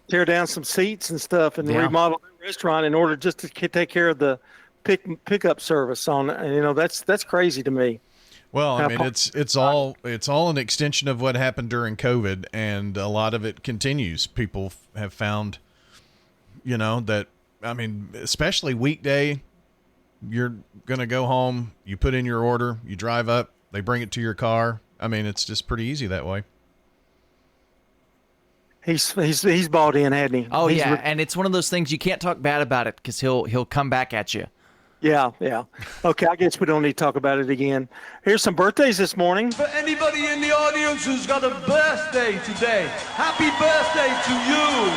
tear down some seats and stuff and remodel the restaurant in order just to take care of the pickup service on. That's crazy to me. Well, I mean, it's all an extension of what happened during COVID, and a lot of it continues. People have found, that. I mean, especially weekday, you're going to go home, you put in your order, you drive up, they bring it to your car. I mean, it's just pretty easy that way. He's bought in, hasn't he? Oh, yeah, and it's one of those things you can't talk bad about it because he'll come back at you. Yeah. Okay, I guess we don't need to talk about it again. Here's some birthdays this morning. For anybody in the audience who's got a birthday today, happy birthday to you.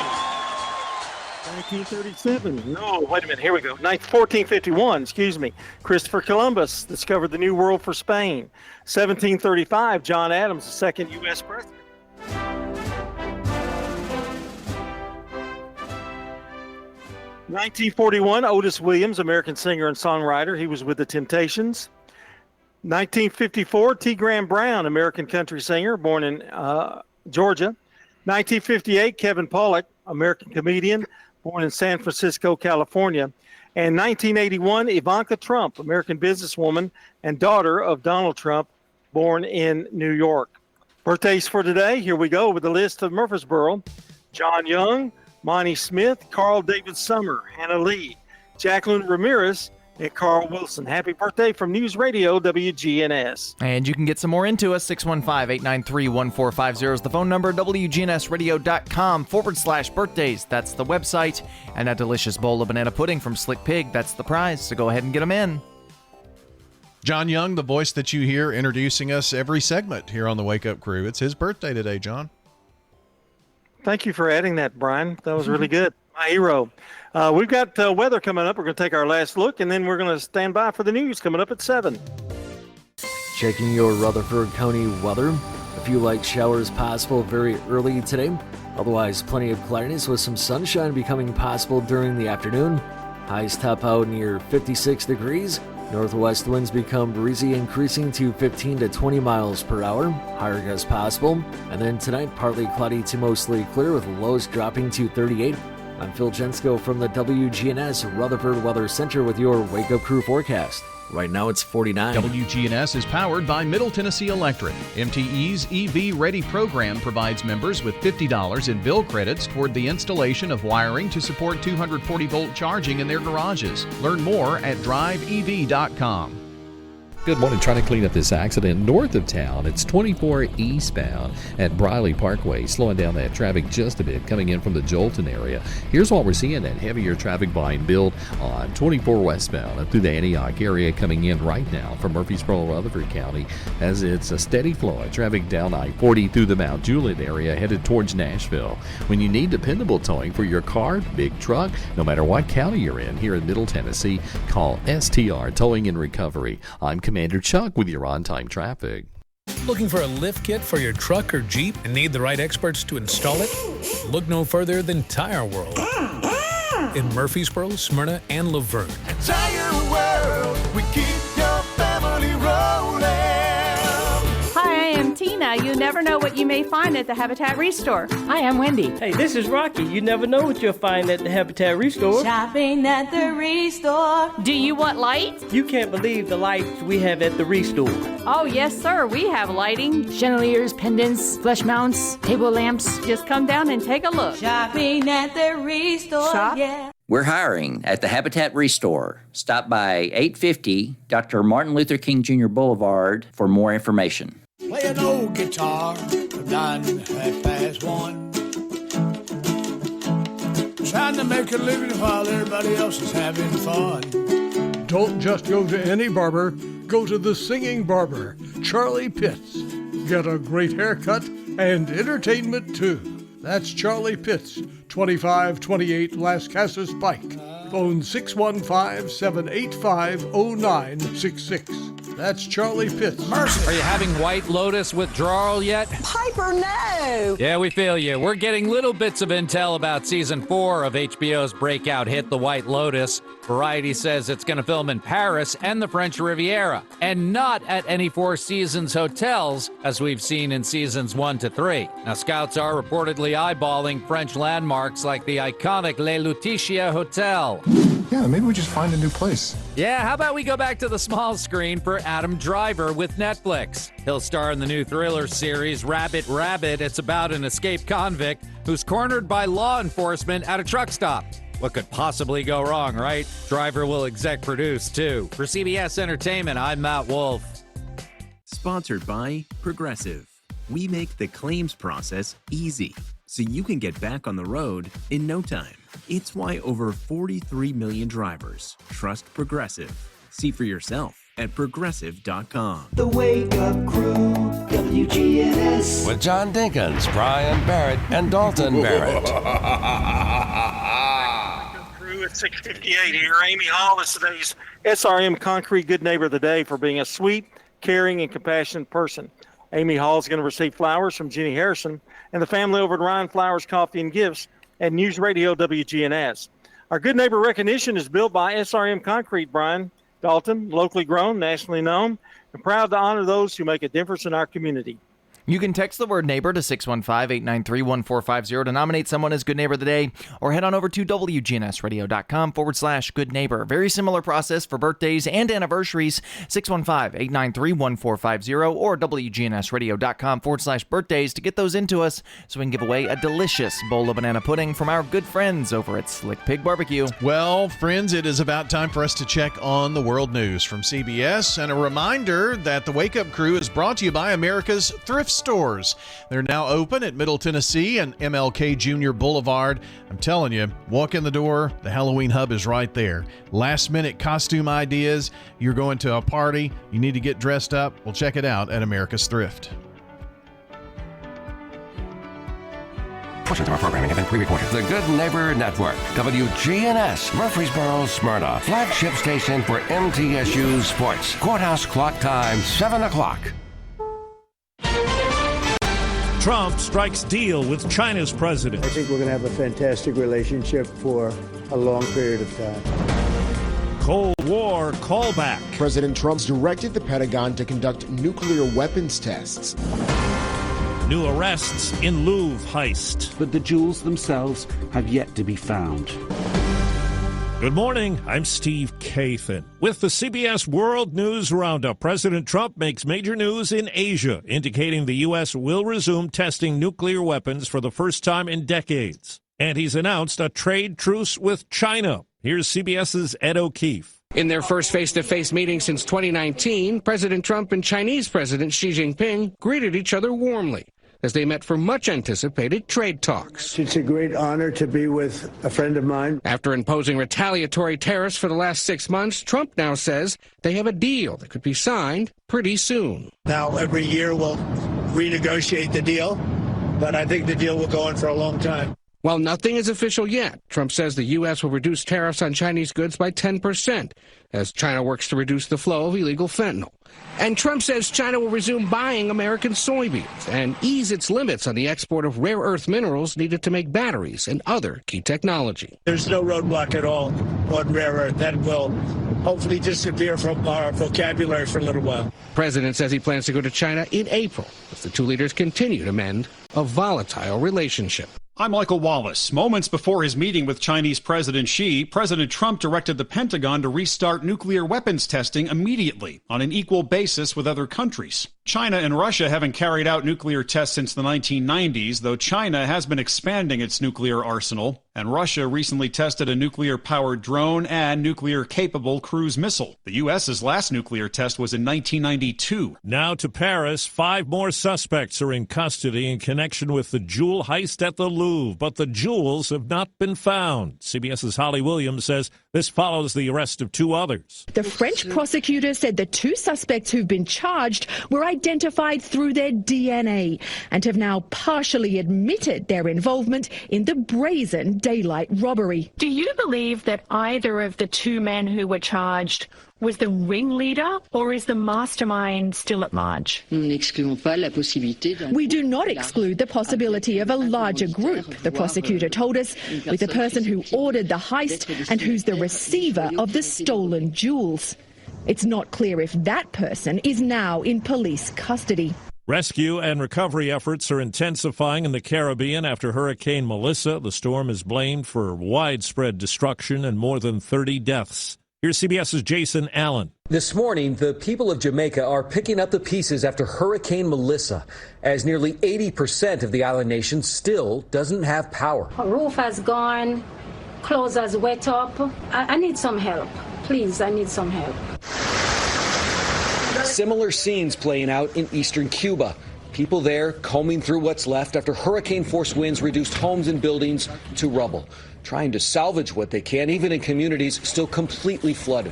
1937. No, wait a minute. Here we go. 1451. Excuse me. Christopher Columbus discovered the New World for Spain. 1735. John Adams, the second U.S. president. 1941. Otis Williams, American singer and songwriter. He was with the Temptations. 1954. T. Graham Brown, American country singer, born in Georgia. 1958. Kevin Pollak, American comedian, born in San Francisco, California. And 1981, Ivanka Trump, American businesswoman and daughter of Donald Trump, born in New York. Birthdays for today. Here we go with the list of Murfreesboro. John Young, Monty Smith, Carl David Summer, Hannah Lee, Jacqueline Ramirez, and Carl Wilson. Happy birthday from News Radio WGNS. And you can get some more into us. 615-893-1450 is the phone number. WGNSradio.com/birthdays. That's the website. And a delicious bowl of banana pudding from Slick Pig. That's the prize. So go ahead and get them in. John Young, the voice that you hear introducing us every segment here on the Wake Up Crew. It's his birthday today, John. Thank you for adding that, Brian. That was really good. My hero. We've got weather coming up. We're going to take our last look, and then we're going to stand by for the news coming up at 7. Checking your Rutherford County weather. A few light showers possible very early today. Otherwise, plenty of cloudiness with some sunshine becoming possible during the afternoon. Highs top out near 56 degrees. Northwest winds become breezy, increasing to 15 to 20 miles per hour. Higher gusts possible. And then tonight, partly cloudy to mostly clear with lows dropping to 38. I'm Phil Jensko from the WGNS Rutherford Weather Center with your Wake Up Crew forecast. Right now it's 49. WGNS is powered by Middle Tennessee Electric. MTE's EV Ready program provides members with $50 in bill credits toward the installation of wiring to support 240-volt charging in their garages. Learn more at driveev.com. Good morning. Trying to clean up this accident north of town. It's 24 eastbound at Briley Parkway, slowing down that traffic just a bit coming in from the Jolton area. Here's what we're seeing: that heavier traffic line build on 24 westbound up through the Antioch area coming in right now from Murfreesboro, Rutherford County, as it's a steady flow of traffic down I-40 through the Mount Juliet area headed towards Nashville. When you need dependable towing for your car, big truck, no matter what county you're in here in Middle Tennessee, call STR Towing and Recovery. I'm Commander Chuck with your on-time traffic. Looking for a lift kit for your truck or Jeep and need the right experts to install it? Look no further than Tire World in Murfreesboro, Smyrna, and Laverne. Tire World, we keep your family rolling. Hi, I am Tina. You never know what you may find at the Habitat Restore. Hi, I'm Wendy. Hey, this is Rocky. You never know what you'll find at the Habitat Restore. Shopping at the Restore. Do you want light? You can't believe the lights we have at the Restore. Oh, yes, sir. We have lighting. Chandeliers, pendants, flush mounts, table lamps. Just come down and take a look. Shopping at the Restore. Shop? Yeah. We're hiring at the Habitat Restore. Stop by 850 Dr. Martin Luther King Jr. Boulevard for more information. Play an old guitar from 9 to 1:30. Trying to make a living while everybody else is having fun. Don't just go to any barber. Go to the singing barber, Charlie Pitts. Get a great haircut and entertainment too. That's Charlie Pitts, 2528 Las Casas Pike. Phone 615-785-0966. That's Charlie Pitts. Are you having White Lotus withdrawal yet? Piper, no! Yeah, we feel you. We're getting little bits of intel about season 4 of HBO's breakout hit, The White Lotus. Variety says it's going to film in Paris and the French Riviera, and not at any Four Seasons hotels, as we've seen in seasons 1 to 3. Now, scouts are reportedly eyeballing French landmarks like the iconic Les Lutetia Hotel. Yeah, maybe we just find a new place. Yeah, how about we go back to the small screen for Adam Driver with Netflix? He'll star in the new thriller series Rabbit Rabbit. It's about an escaped convict who's cornered by law enforcement at a truck stop. What could possibly go wrong, right? Driver will exec produce, too. For CBS Entertainment, I'm Matt Wolf. Sponsored by Progressive. We make the claims process easy, so you can get back on the road in no time. It's why over 43 million drivers trust Progressive. See for yourself at Progressive.com. The Wake Up Crew, WGNS. With John Dinkins, Brian Barrett, and Dalton Barrett. Crew at 6:58 here. Amy Hall is today's SRM Concrete Good Neighbor of the Day for being a sweet, caring, and compassionate person. Amy Hall is going to receive flowers from Jenny Harrison and the family over at Ryan Flowers Coffee and Gifts at News Radio WGNS. Our Good Neighbor recognition is built by SRM Concrete, Brian. Dalton, locally grown, nationally known, and proud to honor those who make a difference in our community. You can text the word neighbor to 615-893-1450 to nominate someone as Good Neighbor of the Day, or head on over to WGNSradio.com/Good Neighbor. Very similar process for birthdays and anniversaries, 615-893-1450 or WGNSradio.com/birthdays to get those into us so we can give away a delicious bowl of banana pudding from our good friends over at Slick Pig Barbecue. Well, friends, it is about time for us to check on the world news from CBS, and a reminder that the Wake Up Crew is brought to you by America's Thrift Stores. They're now open at Middle Tennessee and MLK Jr. Boulevard. I'm telling you, walk in the door, the Halloween hub is right there. Last minute costume ideas, you're going to a party, you need to get dressed up, well, check it out at America's Thrift. Portions of our programming have been pre-recorded. The Good Neighbor Network, WGNS, Murfreesboro, Smyrna, flagship station for MTSU Sports. Courthouse clock time, 7 o'clock. Trump strikes deal with China's president. I think we're going to have a fantastic relationship for a long period of time. Cold War callback. President Trump's directed the Pentagon to conduct nuclear weapons tests. New arrests in Louvre heist. But the jewels themselves have yet to be found. Good morning, I'm Steve Kathan. With the CBS World News Roundup, President Trump makes major news in Asia, indicating the U.S. will resume testing nuclear weapons for the first time in decades. And he's announced a trade truce with China. Here's CBS's Ed O'Keefe. In their first face-to-face meeting since 2019, President Trump and Chinese President Xi Jinping greeted each other warmly as they met for much-anticipated trade talks. It's a great honor to be with a friend of mine. After imposing retaliatory tariffs for the last 6 months, Trump now says they have a deal that could be signed pretty soon. Now, every year we'll renegotiate the deal, but I think the deal will go on for a long time. While nothing is official yet, Trump says the U.S. will reduce tariffs on Chinese goods by 10% as China works to reduce the flow of illegal fentanyl. And Trump says China will resume buying American soybeans and ease its limits on the export of rare earth minerals needed to make batteries and other key technology. There's no roadblock at all on rare earth. That will hopefully disappear from our vocabulary for a little while. The president says he plans to go to China in April as the two leaders continue to mend a volatile relationship. I'm Michael Wallace. Moments before his meeting with Chinese President Xi, President Trump directed the Pentagon to restart nuclear weapons testing immediately on an equal basis with other countries. China and Russia haven't carried out nuclear tests since the 1990s, though China has been expanding its nuclear arsenal, and Russia recently tested a nuclear-powered drone and nuclear-capable cruise missile. The U.S.'s last nuclear test was in 1992. Now to Paris. 5 more suspects are in custody in connection with the jewel heist at the Louvre, but the jewels have not been found. CBS's Holly Williams says this follows the arrest of 2 others. The French prosecutor said the 2 suspects who've been charged were identified through their DNA and have now partially admitted their involvement in the brazen daylight robbery. Do you believe that either of the 2 men who were charged was the ringleader, or is the mastermind still at large? We do not exclude the possibility of a larger group, the prosecutor told us, with the person who ordered the heist and who's the receiver of the stolen jewels. It's not clear if that person is now in police custody. Rescue and recovery efforts are intensifying in the Caribbean after Hurricane Melissa. The storm is blamed for widespread destruction and more than 30 deaths. Here's CBS's Jason Allen. This morning, the people of Jamaica are picking up the pieces after Hurricane Melissa, as nearly 80% of the island nation still doesn't have power. Roof has gone, clothes has wet up. I need some help. Please, I need some help. Similar scenes playing out in eastern Cuba. People there combing through what's left after hurricane-force winds reduced homes and buildings to rubble, trying to salvage what they can, even in communities still completely flooded.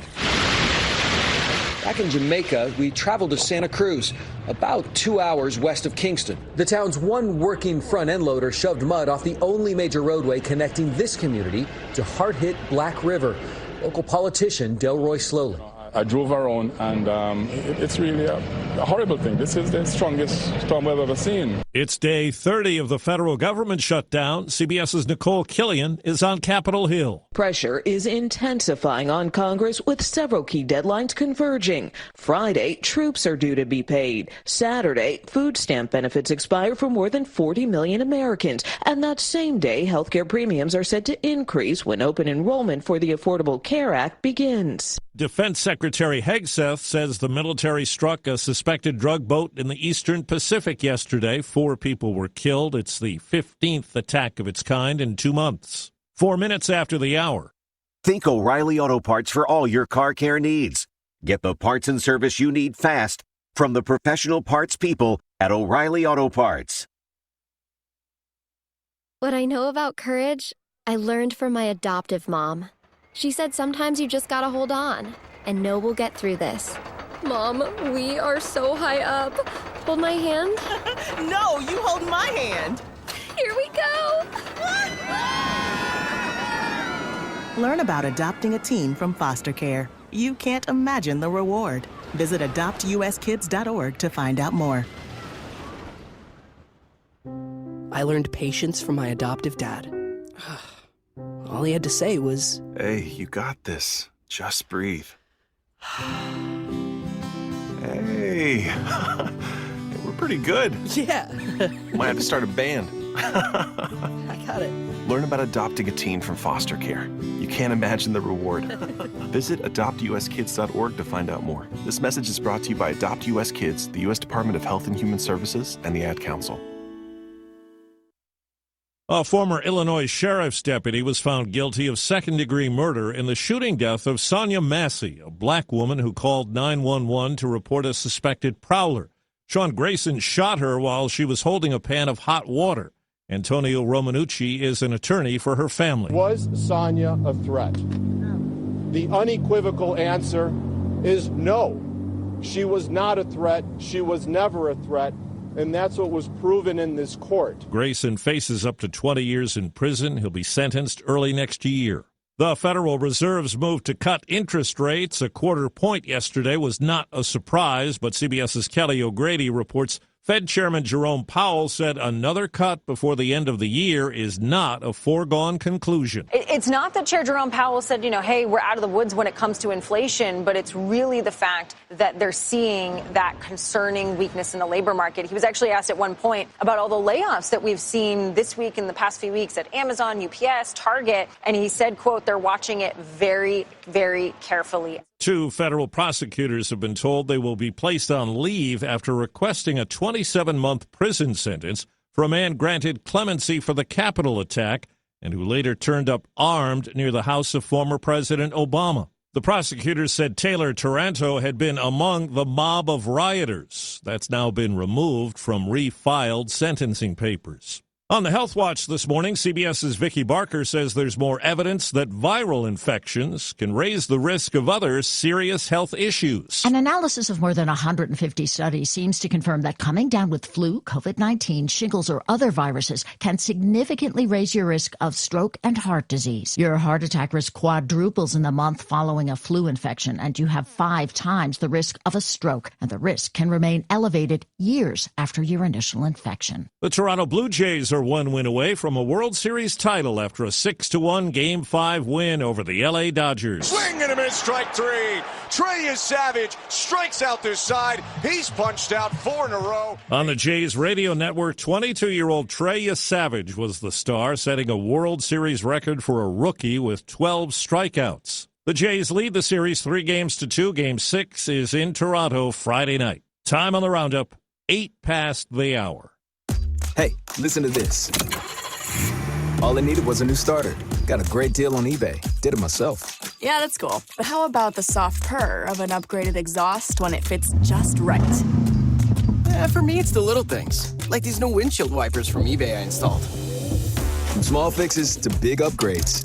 Back in Jamaica, we traveled to Santa Cruz, about 2 hours west of Kingston. The town's one working front-end loader shoved mud off the only major roadway connecting this community to hard-hit Black River. Local politician Delroy Slowly. I drove around, and it's really a horrible thing. This is the strongest storm we've ever seen. It's day 30 of the federal government shutdown. CBS's Nicole Killian is on Capitol Hill. Pressure is intensifying on Congress with several key deadlines converging. Friday, troops are due to be paid. Saturday, food stamp benefits expire for more than 40 million Americans. And that same day, healthcare premiums are set to increase when open enrollment for the Affordable Care Act begins. Defense Secretary Hegseth says the military struck a suspected drug boat in the eastern Pacific yesterday. 4 people were killed. It's the 15th attack of its kind in 2 months. 4 minutes after the hour. Think O'Reilly Auto Parts for all your car care needs. Get the parts and service you need fast from the professional parts people at O'Reilly Auto Parts. What I know about courage, I learned from my adoptive mom. She said sometimes you just gotta hold on and know we'll get through this. Mom, we are so high up. Hold my hand. No, you hold my hand. Here we go. Learn about adopting a teen from foster care. You can't imagine the reward. Visit adoptuskids.org to find out more. I learned patience from my adoptive dad. All he had to say was, "Hey, you got this. Just breathe." Hey, we're pretty good. Yeah. Might have to start a band. I got it. Learn about adopting a teen from foster care. You can't imagine the reward. Visit adoptuskids.org to find out more. This message is brought to you by Adopt US Kids, the U.S. Department of Health and Human Services, and the Ad Council. A former Illinois sheriff's deputy was found guilty of second-degree murder in the shooting death of Sonia Massey, a black woman who called 911 to report a suspected prowler. Sean Grayson shot her while she was holding a pan of hot water. Antonio Romanucci is an attorney for her family. Was Sonia a threat? The unequivocal answer is no. She was not a threat. She was never a threat. And that's what was proven in this court. Grayson faces up to 20 years in prison. He'll be sentenced early next year. The Federal Reserve's move to cut interest rates a quarter point yesterday was not a surprise, but CBS's Kelly O'Grady reports Fed Chairman Jerome Powell said another cut before the end of the year is not a foregone conclusion. It's not that Chair Jerome Powell said, hey, we're out of the woods when it comes to inflation, but it's really the fact that they're seeing that concerning weakness in the labor market. He was actually asked at one point about all the layoffs that we've seen this week and the past few weeks at Amazon, UPS, Target, and he said, quote, they're watching it very, very carefully. 2 federal prosecutors have been told they will be placed on leave after requesting a 27-month prison sentence for a man granted clemency for the Capitol attack and who later turned up armed near the house of former President Obama. The prosecutors said Taylor Taranto had been among the mob of rioters. That's now been removed from refiled sentencing papers. On the Health Watch this morning, CBS's Vicki Barker says there's more evidence that viral infections can raise the risk of other serious health issues. An analysis of more than 150 studies seems to confirm that coming down with flu, COVID-19, shingles, or other viruses can significantly raise your risk of stroke and heart disease. Your heart attack risk quadruples in the month following a flu infection, and you have 5 times the risk of a stroke, and the risk can remain elevated years after your initial infection. The Toronto Blue Jays are 1 win away from a World Series title after a 6-1 Game 5 win over the LA Dodgers. Swing and a miss, strike 3. Trey Savage strikes out this side. He's punched out 4 in a row. On the Jays radio network, 22-year-old Trey Savage was the star, setting a World Series record for a rookie with 12 strikeouts. The Jays lead the series 3-2. Game 6 is in Toronto Friday night. Time on the roundup, 8 past the hour. Hey, listen to this. All I needed was a new starter. Got a great deal on eBay. Did it myself. Yeah, that's cool. But how about the soft purr of an upgraded exhaust when it fits just right? For me, it's the little things. Like these new windshield wipers from eBay I installed. From small fixes to big upgrades,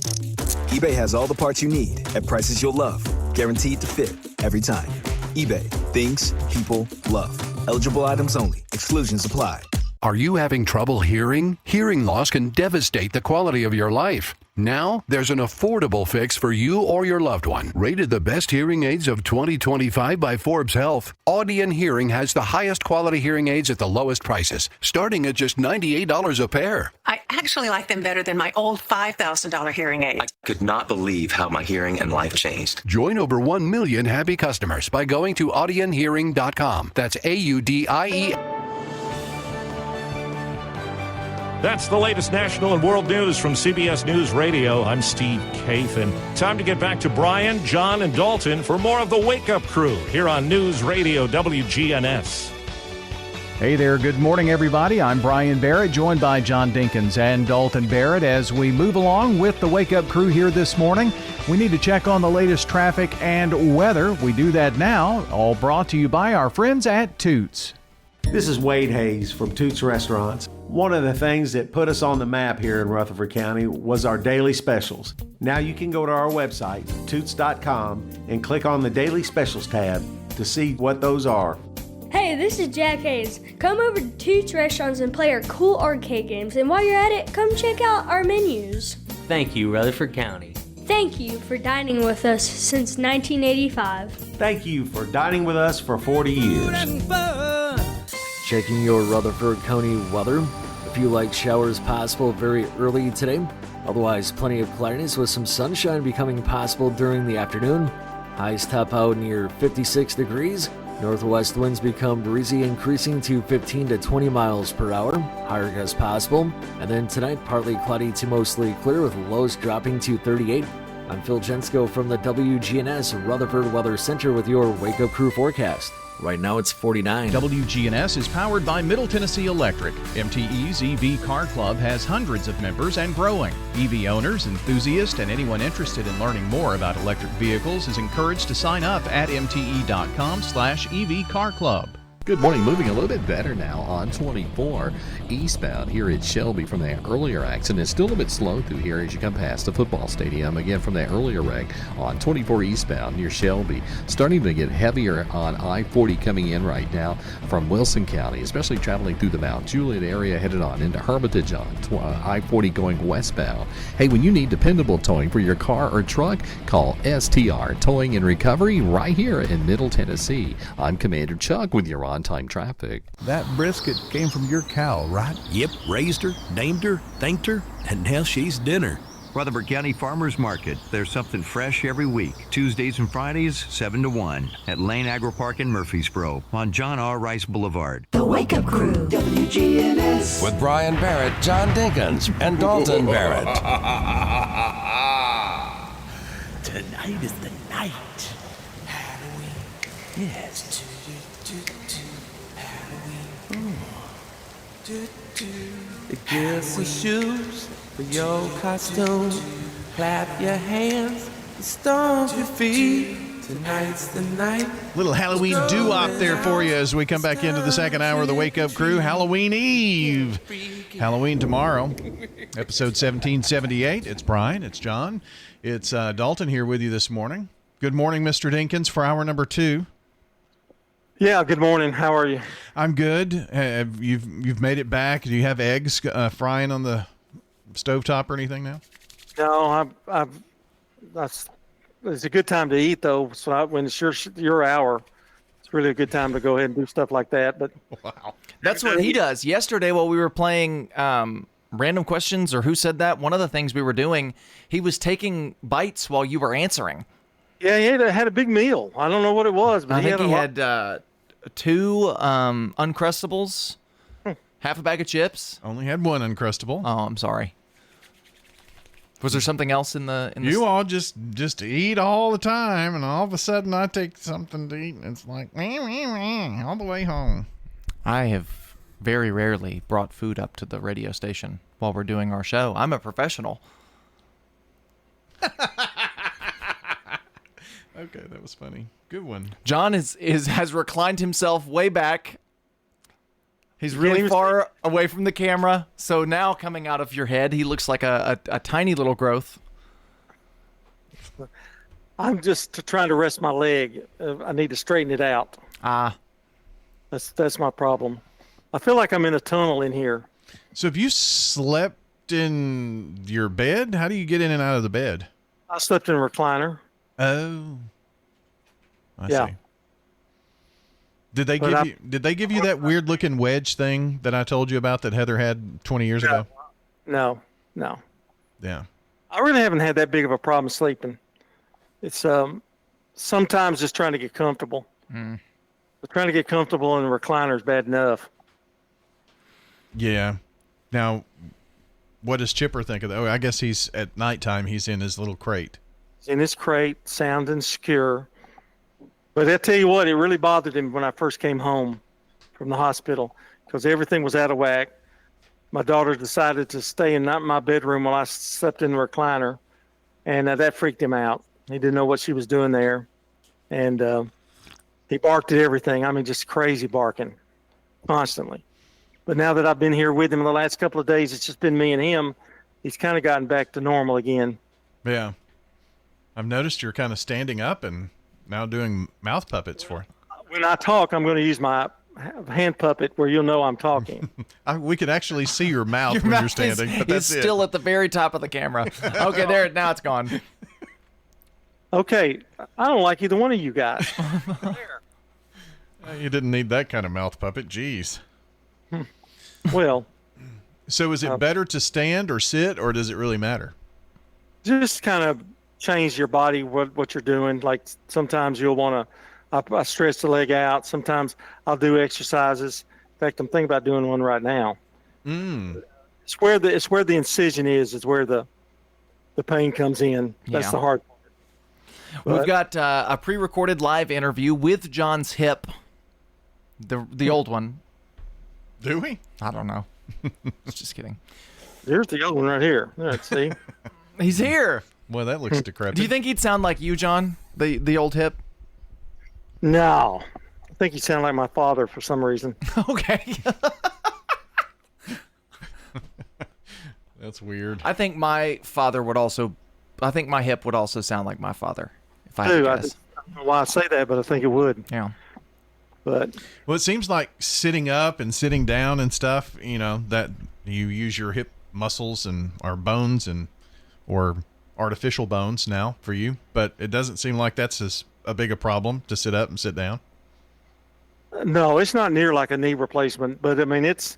eBay has all the parts you need at prices you'll love. Guaranteed to fit every time. eBay. Things people love. Eligible items only. Exclusions apply. Are you having trouble hearing? Hearing loss can devastate the quality of your life. Now, there's an affordable fix for you or your loved one. Rated the best hearing aids of 2025 by Forbes Health, Audion Hearing has the highest quality hearing aids at the lowest prices, starting at just $98 a pair. I actually like them better than my old $5,000 hearing aid. I could not believe how my hearing and life changed. Join over 1 million happy customers by going to audionhearing.com. That's AUDIE. That's the latest national and world news from CBS News Radio. I'm Steve Kathan. Time to get back to Brian, John, and Dalton for more of the Wake Up Crew here on News Radio WGNS. Hey there, good morning, everybody. I'm Brian Barrett, joined by John Dinkins and Dalton Barrett. As we move along with the Wake Up Crew here this morning, we need to check on the latest traffic and weather. We do that now, all brought to you by our friends at Toots. This is Wade Hayes from Toots Restaurants. One of the things that put us on the map here in Rutherford County was our daily specials. Now you can go to our website, toots.com, and click on the Daily Specials tab to see what those are. Hey, this is Jack Hayes. Come over to Toots Restaurants and play our cool arcade games, and while you're at it, come check out our menus. Thank you, Rutherford County. Thank you for dining with us since 1985. Thank you for dining with us for 40 years. Checking your Rutherford County weather. A few light showers possible very early today. Otherwise, plenty of cloudiness with some sunshine becoming possible during the afternoon. Highs top out near 56 degrees. Northwest winds become breezy, increasing to 15 to 20 miles per hour. Higher gusts possible. And then tonight, partly cloudy to mostly clear with lows dropping to 38. I'm Phil Jensko from the WGNS Rutherford Weather Center with your Wake Up Crew forecast. Right now it's 49. WGNS is powered by Middle Tennessee Electric. MTE's EV Car Club has hundreds of members and growing. EV owners, enthusiasts, and anyone interested in learning more about electric vehicles is encouraged to sign up at mte.com/EV Car Club. Good morning. Moving a little bit better now on 24 eastbound here at Shelby from that earlier accident. It's still a bit slow through here as you come past the football stadium. Again, from that earlier wreck on 24 eastbound near Shelby. Starting to get heavier on I-40 coming in right now from Wilson County, especially traveling through the Mount Juliet area headed on into Hermitage on I-40 going westbound. Hey, when you need dependable towing for your car or truck, call STR Towing and Recovery right here in Middle Tennessee. I'm Commander Chuck with your on-time traffic. That brisket came from your cow, right? Yep, raised her, named her, thanked her, and now she's dinner. Rutherford County Farmers Market. There's something fresh every week. Tuesdays and Fridays, 7 to 1 at Lane Agro Park in Murfreesboro on John R. Rice Boulevard. The Wake Up Crew, WGNS. With Brian Barrett, John Dinkins, and Dalton Barrett. Tonight is the night. Halloween. Yes. Halloween. The gifts and shoes for your costume. Clap your hands, stomp your feet. Tonight's the night. Little Halloween doo-wop there for you as we come back into the second hour of the Wake Up Crew. Halloween Eve. Halloween tomorrow. Episode 1778. It's Brian. It's John. It's Dalton here with you this morning. Good morning, Mr. Dinkins, for hour number 2. Yeah, good morning. How are you? I'm good. You've made it back. Do you have eggs frying on the stovetop or anything now? No, it's a good time to eat, though. So when it's your hour, it's really a good time to go ahead and do stuff like that. But wow, that's what he does. Yesterday, while we were playing random questions or who said that, one of the things we were doing, he was taking bites while you were answering. Yeah, he had a big meal. I don't know what it was, but I think he had 2 Uncrustables, half a bag of chips. Only had 1 Uncrustable. Oh, I'm sorry. Was there something else in the? You all just eat all the time, and all of a sudden I take something to eat, and it's like all the way home. I have very rarely brought food up to the radio station while we're doing our show. I'm a professional. Okay, that was funny. Good one. John has reclined himself way back. He's really far away from the camera, so now coming out of your head, he looks like a tiny little growth. I'm just trying to rest my leg. I need to straighten it out. That's my problem. I feel like I'm in a tunnel in here. So have you slept in your bed? How do you get in and out of the bed? I slept in a recliner. Oh, I see. Did they give you that weird looking wedge thing that I told you about that Heather had 20 years ago? No. Yeah. I really haven't had that big of a problem sleeping. It's sometimes just trying to get comfortable. But trying to get comfortable in a recliner is bad enough. Yeah. Now, what does Chipper think of that? Oh, I guess he's at nighttime. He's in his little crate. He's in his crate, sound and secure. But I tell you what, it really bothered him when I first came home from the hospital because everything was out of whack. My daughter decided to stay in my bedroom while I slept in the recliner, and that freaked him out. He didn't know what she was doing there, and he barked at everything. I mean, just crazy barking constantly. But now that I've been here with him the last couple of days, it's just been me and him. He's kind of gotten back to normal again. Yeah. I've noticed you're kind of standing up and now doing mouth puppets for. When I talk, I'm going to use my hand puppet where you'll know I'm talking. We could actually see your mouth when you're standing. But that's still at the very top of the camera. Okay, there. Now it's gone. Okay, I don't like either one of you guys. You didn't need that kind of mouth puppet. Jeez. Well. So is it better to stand or sit, or does it really matter? Just kind of change your body, what you're doing. Like sometimes you'll want to, I stretch the leg out. Sometimes I'll do exercises. In fact, I'm thinking about doing one right now. It's where the incision is where the pain comes in. That's the hard part. We've got a pre-recorded live interview with John's hip, the old one. Do we? I don't know. Just kidding. There's the old one right here. Let's see. He's here. Well, that looks decrepit. Do you think he'd sound like you, John? The old hip? No. think you sound like my father for some reason. Okay. That's weird. I think my father would also. I think my hip would also sound like my father. If I had to guess. I don't know why I say that, but I think it would. Yeah. But well, it seems like sitting up and sitting down and stuff, that you use your hip muscles and or bones or artificial bones now for you, but it doesn't seem like that's as a big a problem to sit up and sit down. No, it's not near like a knee replacement, but it's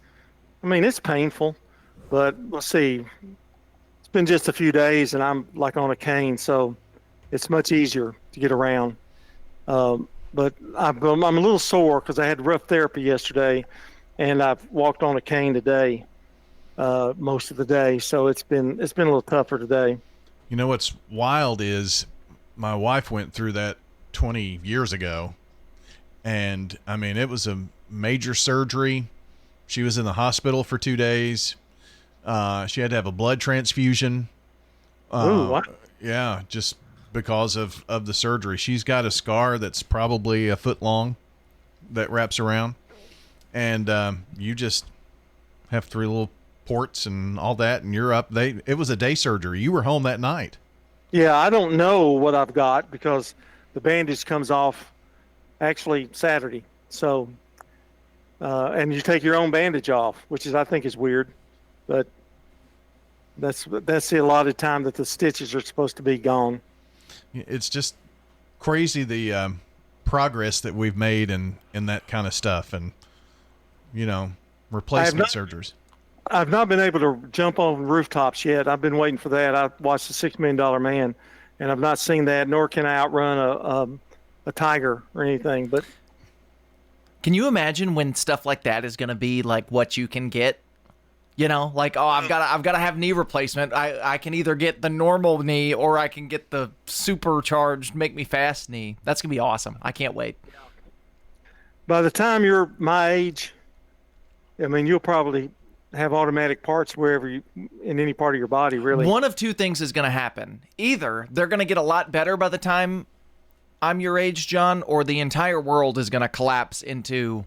painful. But let's see, it's been just a few days and I'm like on a cane, so it's much easier to get around. But I'm a little sore because I had rough therapy yesterday, and I've walked on a cane today, most of the day. So it's been a little tougher today. You know what's wild is my wife went through that 20 years ago, and it was a major surgery. She was in the hospital for 2 days. She had to have a blood transfusion. Ooh, what? Yeah, just because of the surgery. She's got a scar that's probably a foot long that wraps around, and you just have 3 little ports and all that, and you're up. It was a day surgery. You were home that night. Yeah, I don't know what I've got because the bandage comes off actually Saturday. So, and you take your own bandage off, which I think is weird, but that's the allotted time that the stitches are supposed to be gone. It's just crazy the progress that we've made in that kind of stuff, and replacement surgeries. I've not been able to jump on rooftops yet. I've been waiting for that. I watched The $6 Million Man, and I've not seen that, nor can I outrun a tiger or anything. But can you imagine when stuff like that is going to be like what you can get? I've got to have knee replacement. I can either get the normal knee or I can get the supercharged make me fast knee. That's going to be awesome. I can't wait. By the time you're my age, you'll probably have automatic parts in any part of your body, really. One of two things is going to happen. Either they're going to get a lot better by the time I'm your age, John, or the entire world is going to collapse into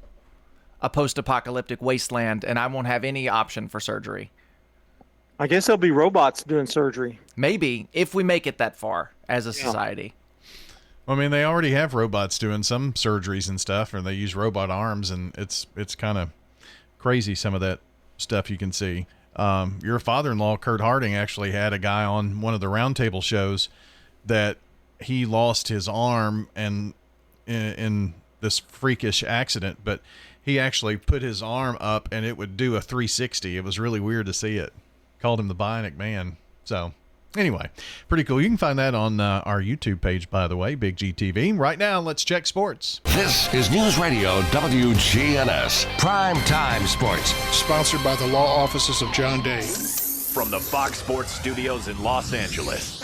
a post-apocalyptic wasteland, and I won't have any option for surgery. I guess there'll be robots doing surgery. Maybe, if we make it that far as a society. Well, they already have robots doing some surgeries and stuff, and they use robot arms, and it's kind of crazy, some of that stuff you can see. Your father-in-law, Kurt Harding, actually had a guy on one of the roundtable shows that he lost his arm and in this freakish accident, but he actually put his arm up and it would do a 360. It was really weird to see it. Called him the Bionic Man. So anyway, pretty cool. You can find that on our YouTube page, by the way, Big G TV. Right now, let's check sports. This is News Radio WGNS Prime Time Sports. Sponsored by the law offices of John Day. From the Fox Sports Studios in Los Angeles,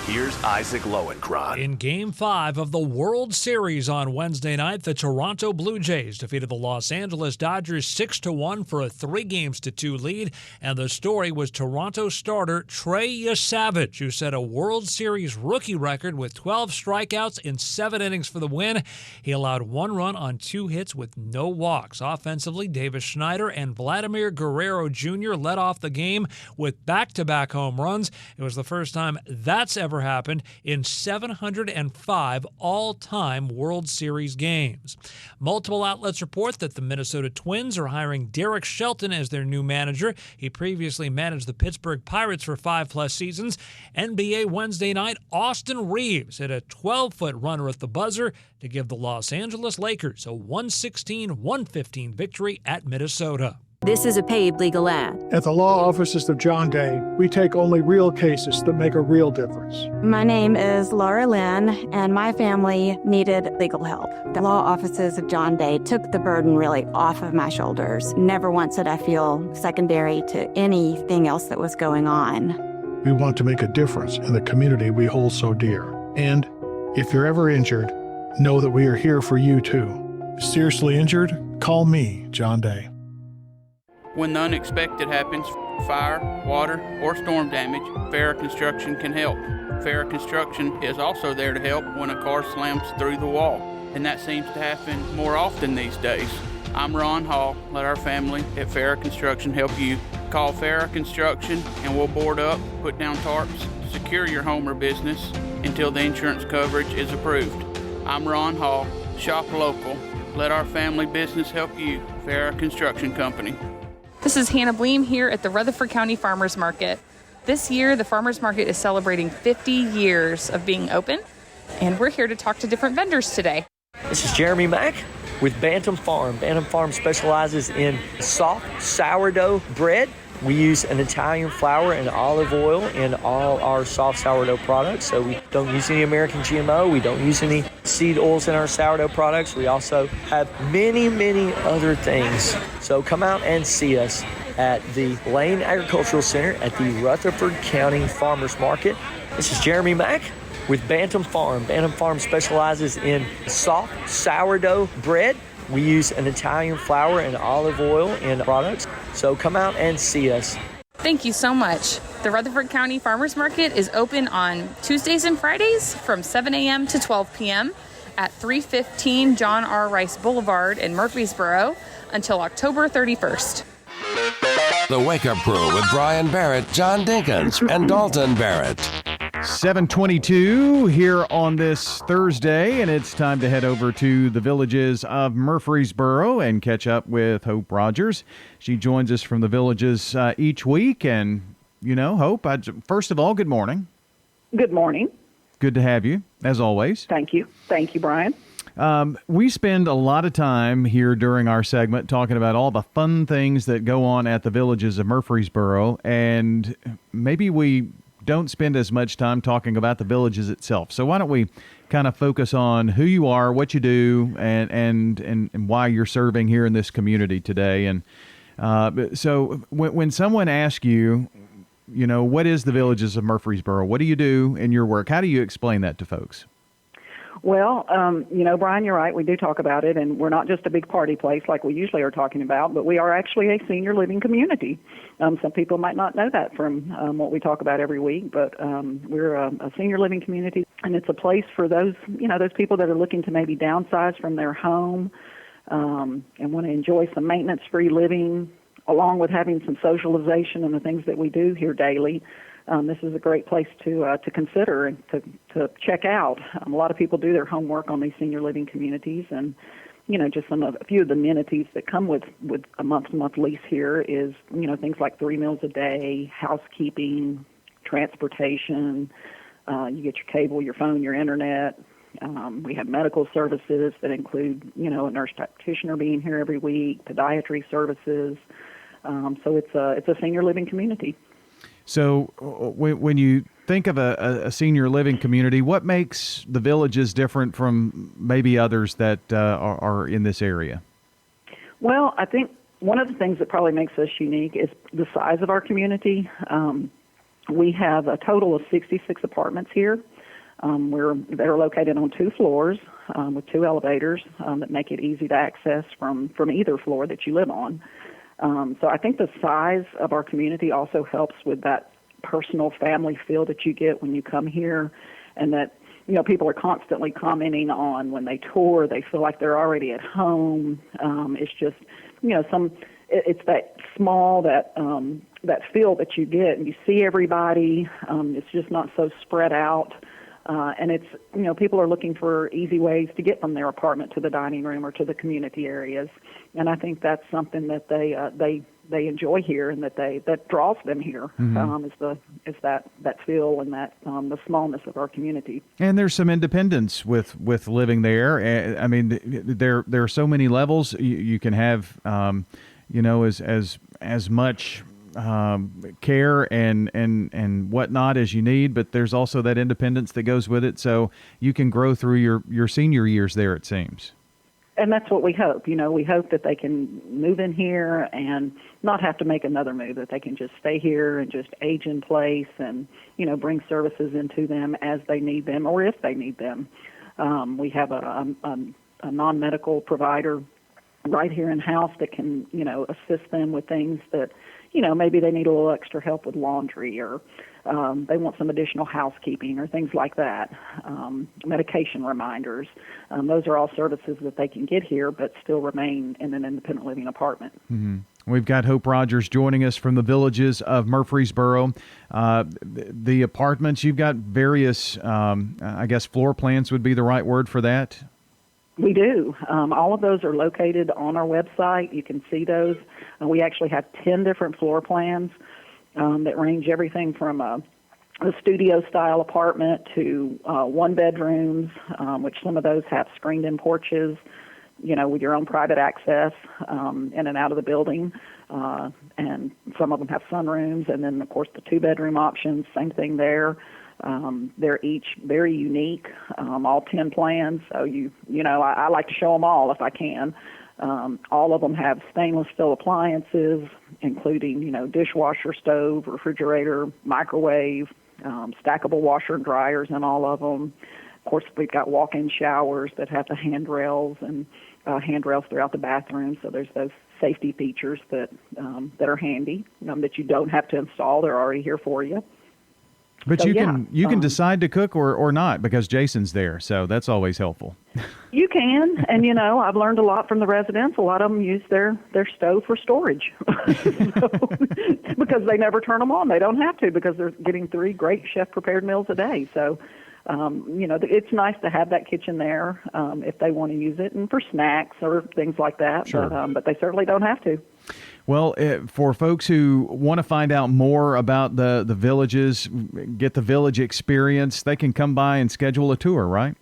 here's Isaac Lowenkron. In Game 5 of the World Series on Wednesday night, the Toronto Blue Jays defeated the Los Angeles Dodgers 6-1 for a 3-2 lead. And the story was Toronto starter Trey Yesavage, who set a World Series rookie record with 12 strikeouts in 7 innings for the win. He allowed 1 run on 2 hits with no walks. Offensively, Davis Schneider and Vladimir Guerrero Jr. led off the game with back-to-back home runs. It was the first time that's ever happened in 705 all-time World Series games. Multiple outlets report that the Minnesota Twins are hiring Derek Shelton as their new manager. He previously managed the Pittsburgh Pirates for 5+ seasons. NBA Wednesday night, Austin Reeves hit a 12-foot runner at the buzzer to give the Los Angeles Lakers a 116-115 victory at Minnesota. This is a paid legal ad. At the law offices of John Day, we take only real cases that make a real difference. My name is Laura Lynn, and my family needed legal help. The law offices of John Day took the burden really off of my shoulders. Never once did I feel secondary to anything else that was going on. We want to make a difference in the community we hold so dear. And if you're ever injured, know that we are here for you too. Seriously injured? Call me, John Day. When the unexpected happens, fire, water, or storm damage, Farrah Construction can help. Farrah Construction is also there to help when a car slams through the wall. and that seems to happen more often these days. I'm Ron Hall. Let our family at Farrah Construction help you. Call Farrah Construction and we'll board up, put down tarps, secure your home or business until the insurance coverage is approved. I'm Ron Hall. Shop local. Let our family business help you. Farrah Construction Company. This is Hannah Bleem here at the Rutherford County Farmers Market. This year, the Farmers Market is celebrating 50 years of being open, and we're here to talk to different vendors today. This is Jeremy Mack with Bantam Farm. Bantam Farm specializes in soft sourdough bread. We use an Italian flour and olive oil in all our soft sourdough products. So we don't use any American GMO. We don't use any seed oils in our sourdough products. We also have many, many other things. So come out and see us at the Lane Agricultural Center at the Rutherford County Farmers Market. This is Jeremy Mack with Bantam Farm. Bantam Farm specializes in soft sourdough bread. We use an Italian flour and olive oil in products. So come out and see us. Thank you so much. The Rutherford County Farmers Market is open on Tuesdays and Fridays from 7 a.m. to 12 p.m. at 315 John R. Rice Boulevard in Murfreesboro until October 31st. The Wake Up Crew with Brian Barrett, John Dinkins, and Dalton Barrett. 7:22 here on this Thursday, and it's time to head over to the Villages of Murfreesboro and catch up with Hope Rogers. She joins us from the Villages each week, and, Hope, first of all, good morning. Good morning. Good to have you, as always. Thank you. Thank you, Brian. We spend a lot of time here during our segment talking about all the fun things that go on at the Villages of Murfreesboro, and maybe we don't spend as much time talking about the Villages itself. So why don't we kind of focus on who you are, what you do, and why you're serving here in this community today. And so when someone asks you, what is the Villages of Murfreesboro? What do you do in your work? How do you explain that to folks? Well, Brian, you're right. We do talk about it, and we're not just a big party place like we usually are talking about, but we are actually a senior living community. Some people might not know that from what we talk about every week, but we're a senior living community, and it's a place for those people that are looking to maybe downsize from their home and want to enjoy some maintenance-free living, along with having some socialization and the things that we do here daily. This is a great place to consider and to check out. A lot of people do their homework on these senior living communities, and just a few of the amenities that come with a month-to-month lease here is things like 3 meals a day, housekeeping, transportation. You get your cable, your phone, your internet. We have medical services that include a nurse practitioner being here every week, podiatry services. So it's a senior living community. So when you think of a senior living community, what makes the Villages different from maybe others that are in this area? Well, I think one of the things that probably makes us unique is the size of our community. We have a total of 66 apartments here. They're located on 2 floors with 2 elevators that make it easy to access from either floor that you live on. So I think the size of our community also helps with that personal family feel that you get when you come here, and that, people are constantly commenting on when they tour, they feel like they're already at home. It's just, it's that small, that feel that you get, and you see everybody. It's just not so spread out. And it's, people are looking for easy ways to get from their apartment to the dining room or to the community areas. And I think that's something that they enjoy here, and that draws them here. Is that feel and that the smallness of our community. And there's some independence with living there. I mean, there are so many levels. You can have, as much care and whatnot as you need, but there's also that independence that goes with it. So you can grow through your senior years there, it seems. And that's what we hope. We hope that they can move in here and not have to make another move, that they can just stay here and just age in place and, bring services into them as they need them or if they need them. We have a non-medical provider right here in house that can, assist them with things that, maybe they need a little extra help with laundry, or they want some additional housekeeping or things like that. Medication reminders. Those are all services that they can get here but still remain in an independent living apartment. Mm-hmm. We've got Hope Rogers joining us from the Villages of Murfreesboro. The apartments, you've got various, I guess floor plans would be the right word for that? We do. All of those are located on our website. You can see those. We actually have 10 different floor plans that range everything from a studio-style apartment to one-bedrooms, which some of those have screened-in porches, with your own private access in and out of the building. And some of them have sunrooms. And then, of course, the two-bedroom options, same thing there. They're each very unique, all 10 plans. So, I like to show them all if I can. All of them have stainless steel appliances, including, dishwasher, stove, refrigerator, microwave, stackable washer and dryers in all of them. Of course, we've got walk-in showers that have the handrails and handrails throughout the bathroom. So there's those safety features that are handy, that you don't have to install. They're already here for you. But So, you yeah, can decide to cook or not, because Jason's there, so that's always helpful. You can, and I've learned a lot from the residents. A lot of them use their stove for storage because they never turn them on. They don't have to, because they're getting 3 great chef-prepared meals a day. So, it's nice to have that kitchen there if they want to use it, and for snacks or things like that. Sure. But they certainly don't have to. Well, for folks who want to find out more about the Villages, get the Village experience, they can come by and schedule a tour, right?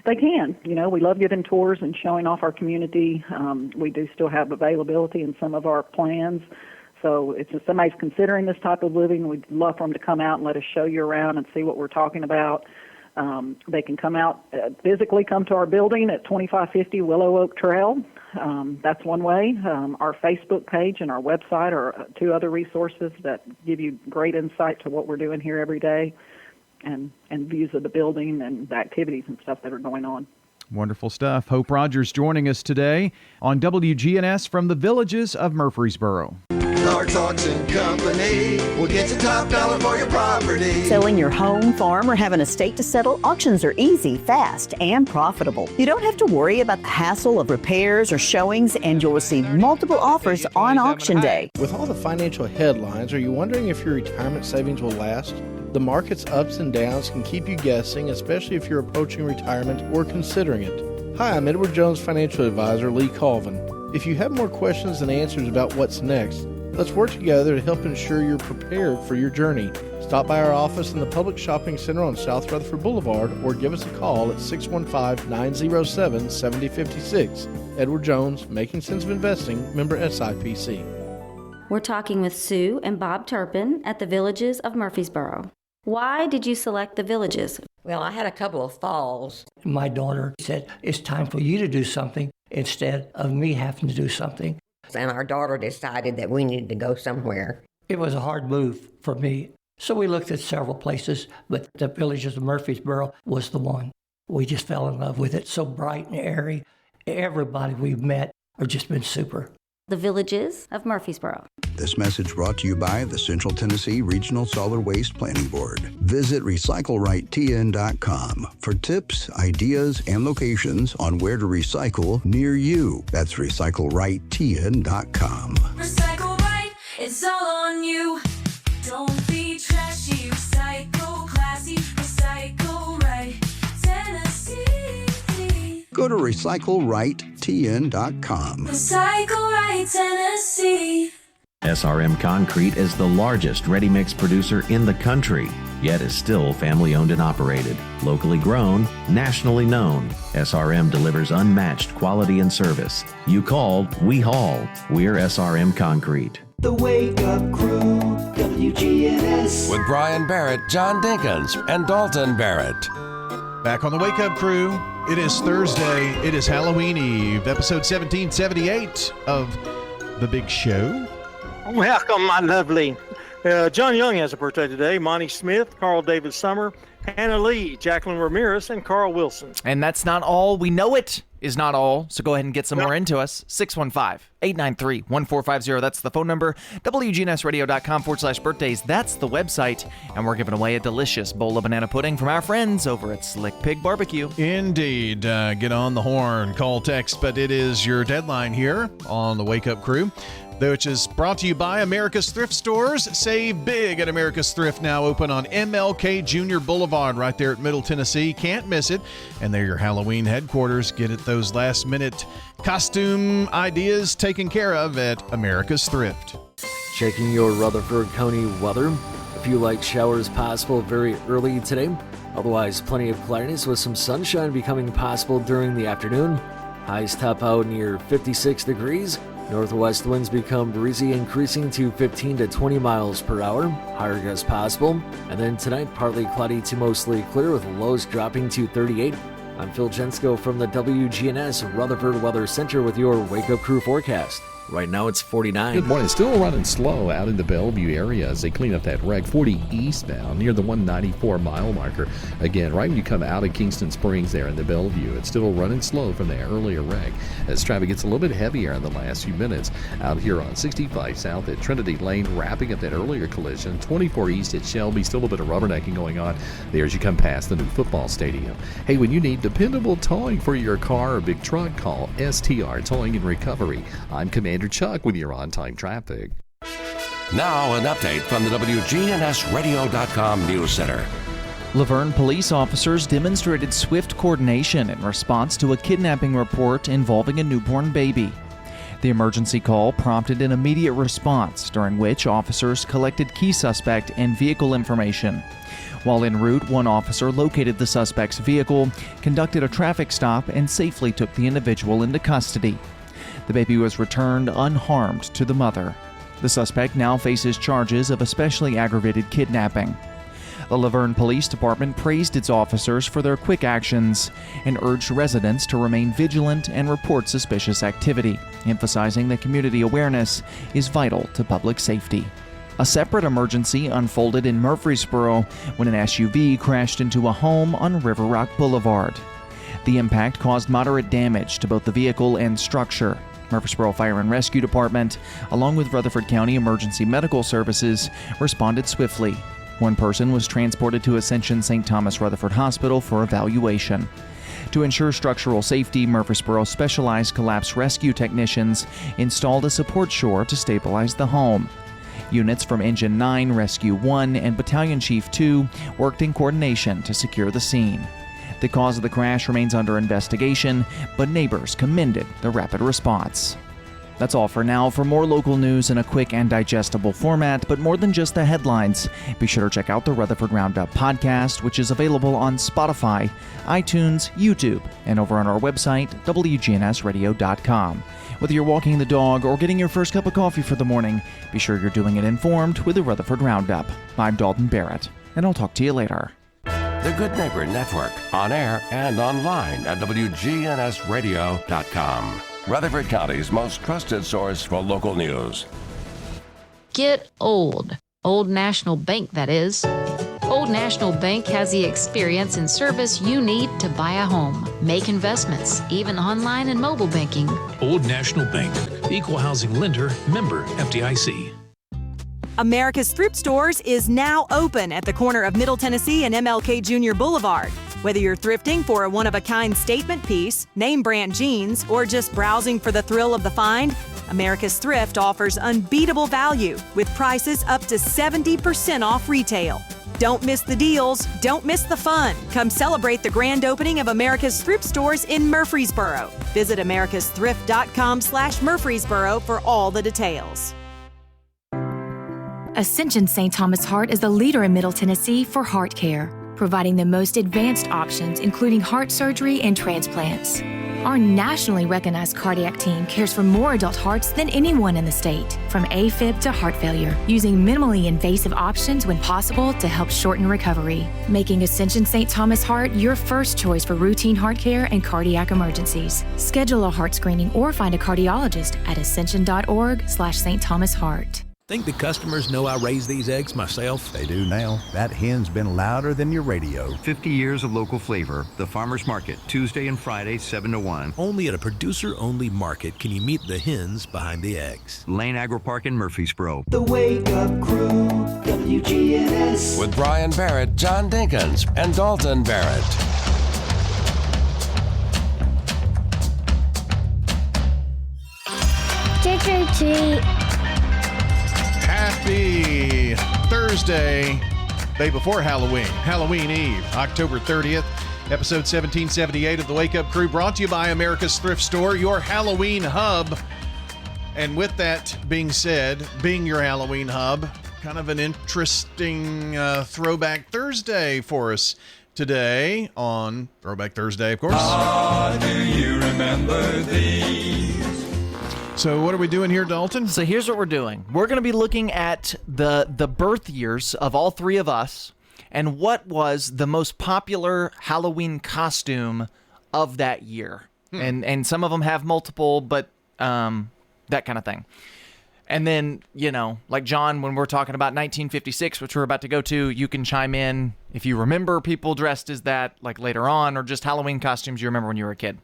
They can. We love giving tours and showing off our community. We do still have availability in some of our plans. So if somebody's considering this type of living, we'd love for them to come out and let us show you around and see what we're talking about. They can come out, physically come to our building at 2550 Willow Oak Trail. That's one way. Our Facebook page and our website are 2 other resources that give you great insight to what we're doing here every day, and views of the building and the activities and stuff that are going on. Wonderful stuff. Hope Rogers joining us today on WGNS from the Villages of Murfreesboro. Clark's Auction Company will get you top dollar for your property. Selling your home, farm, or have an estate to settle, auctions are easy, fast, and profitable. You don't have to worry about the hassle of repairs or showings, and you'll receive multiple offers on auction day. With all the financial headlines, are you wondering if your retirement savings will last? The market's ups and downs can keep you guessing, especially if you're approaching retirement or considering it. Hi, I'm Edward Jones Financial Advisor Lee Colvin. If you have more questions than answers about what's next, let's work together to help ensure you're prepared for your journey. Stop by our office in the Public Shopping Center on South Rutherford Boulevard or give us a call at 615-907-7056. Edward Jones, Making Sense of Investing, member SIPC. We're talking with Sue and Bob Turpin at the Villages of Murfreesboro. Why did you select the Villages? Well, I had a couple of falls. My daughter said, it's time for you to do something instead of me having to do something. And our daughter decided that we needed to go somewhere. It was a hard move for me. So we looked at several places, but the Villages of Murfreesboro was the one. We just fell in love with it. So bright and airy. Everybody we've met have just been super. The Villages of Murfreesboro. This message brought to you by the Central Tennessee Regional Solid Waste Planning Board. Visit RecycleRightTN.com for tips, ideas, and locations on where to recycle near you. That's RecycleRightTN.com. Recycle right, it's all on you. Don't be trashy, recycle classy, recycle right, Tennessee. Go to RecycleRightTN.com. Recycle right, Tennessee. SRM Concrete is the largest ready-mix producer in the country, yet is still family-owned and operated. Locally grown, nationally known, SRM delivers unmatched quality and service. You called, we haul. We're SRM Concrete. The Wake Up Crew, WGNS. With Brian Barrett, John Dinkins, and Dalton Barrett. Back on the Wake Up Crew. It is Thursday. It is Halloween Eve, episode 1778 of The Big Show. Welcome, my lovely. John Young has a birthday today. Monty Smith, Carl David Summer, Hannah Lee, Jacqueline Ramirez, and Carl Wilson. And that's not all. We know it. is not all, so go ahead and get some more into us. 615-893-1450. That's the phone number. WGNSradio.com/birthdays. That's the website. And we're giving away a delicious bowl of banana pudding from our friends over at Slick Pig Barbecue. Indeed. Get on the horn, call, text, but it is your deadline here on the Wake Up Crew, which is brought to you by America's Thrift Stores. Save big at America's Thrift, now open on MLK Jr. Boulevard right there at Middle Tennessee. Can't miss it. And they're your Halloween headquarters. Get it those last-minute costume ideas taken care of at America's Thrift. Checking your Rutherford County weather. A few light showers possible very early today. Otherwise, plenty of cloudiness with some sunshine becoming possible during the afternoon. Highs top out near 56 degrees. Northwest winds become breezy, increasing to 15 to 20 miles per hour. Higher gusts possible. And then tonight, partly cloudy to mostly clear with lows dropping to 38. I'm Phil Jensko from the WGNS Rutherford Weather Center with your Wake Up Crew forecast. Right now it's 49. Good morning. Still running slow out in the Bellevue area as they clean up that wreck 40 eastbound near the 194 mile marker. Again, right when you come out of Kingston Springs there in the Bellevue, it's still running slow from that earlier wreck as traffic gets a little bit heavier in the last few minutes out here on 65 south at Trinity Lane, wrapping up that earlier collision. 24 east at Shelby, still a little bit of rubbernecking going on there as you come past the new football stadium. Hey, when you need dependable towing for your car or big truck, call STR Towing and Recovery. I'm Commander Chuck with your on-time traffic. Now an update from the WGNSradio.com News Center. Laverne police officers demonstrated swift coordination in response to a kidnapping report involving a newborn baby. The emergency call prompted an immediate response, during which officers collected key suspect and vehicle information. While en route, one officer located the suspect's vehicle, conducted a traffic stop, and safely took the individual into custody. The baby was returned unharmed to the mother. The suspect now faces charges of especially aggravated kidnapping. The Laverne Police Department praised its officers for their quick actions and urged residents to remain vigilant and report suspicious activity, emphasizing that community awareness is vital to public safety. A separate emergency unfolded in Murfreesboro when an SUV crashed into a home on River Rock Boulevard. The impact caused moderate damage to both the vehicle and structure. Murfreesboro Fire and Rescue Department, along with Rutherford County Emergency Medical Services, responded swiftly. One person was transported to Ascension St. Thomas Rutherford Hospital for evaluation. To ensure structural safety, Murfreesboro Specialized Collapse Rescue Technicians installed a support shore to stabilize the home. Units from Engine 9, Rescue 1, and Battalion Chief 2 worked in coordination to secure the scene. The cause of the crash remains under investigation, but neighbors commended the rapid response. That's all for now. For more local news in a quick and digestible format, but more than just the headlines, be sure to check out the Rutherford Roundup podcast, which is available on Spotify, iTunes, YouTube, and over on our website, WGNSradio.com. Whether you're walking the dog or getting your first cup of coffee for the morning, be sure you're doing it informed with the Rutherford Roundup. I'm Dalton Barrett, and I'll talk to you later. The Good Neighbor Network, on air and online at WGNSradio.com. Rutherford County's most trusted source for local news. Get old. Old National Bank, that is. Old National Bank has the experience and service you need to buy a home, make investments, even online and mobile banking. Old National Bank, equal housing lender, member FDIC. America's Thrift Stores is now open at the corner of Middle Tennessee and MLK Jr. Boulevard. Whether you're thrifting for a one-of-a-kind statement piece, name brand jeans, or just browsing for the thrill of the find, America's Thrift offers unbeatable value with prices up to 70% off retail. Don't miss the deals. Don't miss the fun. Come celebrate the grand opening of America's Thrift Stores in Murfreesboro. Visit americasthrift.com/Murfreesboro for all the details. Ascension St. Thomas Heart is the leader in Middle Tennessee for heart care, providing the most advanced options, including heart surgery and transplants. Our nationally recognized cardiac team cares for more adult hearts than anyone in the state, from AFib to heart failure, using minimally invasive options when possible to help shorten recovery, making Ascension St. Thomas Heart your first choice for routine heart care and cardiac emergencies. Schedule a heart screening or find a cardiologist at ascension.org/St. Thomas Heart. Think the customers know I raise these eggs myself? They do now. That hen's been louder than your radio. 50 years of local flavor. The Farmers Market, Tuesday and Friday, 7 to 1. Only at a producer-only market can you meet the hens behind the eggs. Lane Agri Park in Murfreesboro. The Wake Up Crew, WGNS. With Brian Barrett, John Dinkins, and Dalton Barrett. Trick or treat. Happy Thursday, day before Halloween Eve, October 30th, episode 1778 of the Wake Up Crew, brought to you by America's Thrift Store, your Halloween hub. And with that being said, being your Halloween hub, kind of an interesting Throwback Thursday for us today on Throwback Thursday, of course. Do you remember these? So what are we doing here, Dalton? So here's what we're doing. We're going to be looking at the birth years of all three of us and what was the most popular Halloween costume of that year. And some of them have multiple, but that kind of thing. And then, you know, like John, when we're talking about 1956, which we're about to go to, you can chime in if you remember people dressed as that, like later on, or just Halloween costumes you remember when you were a kid.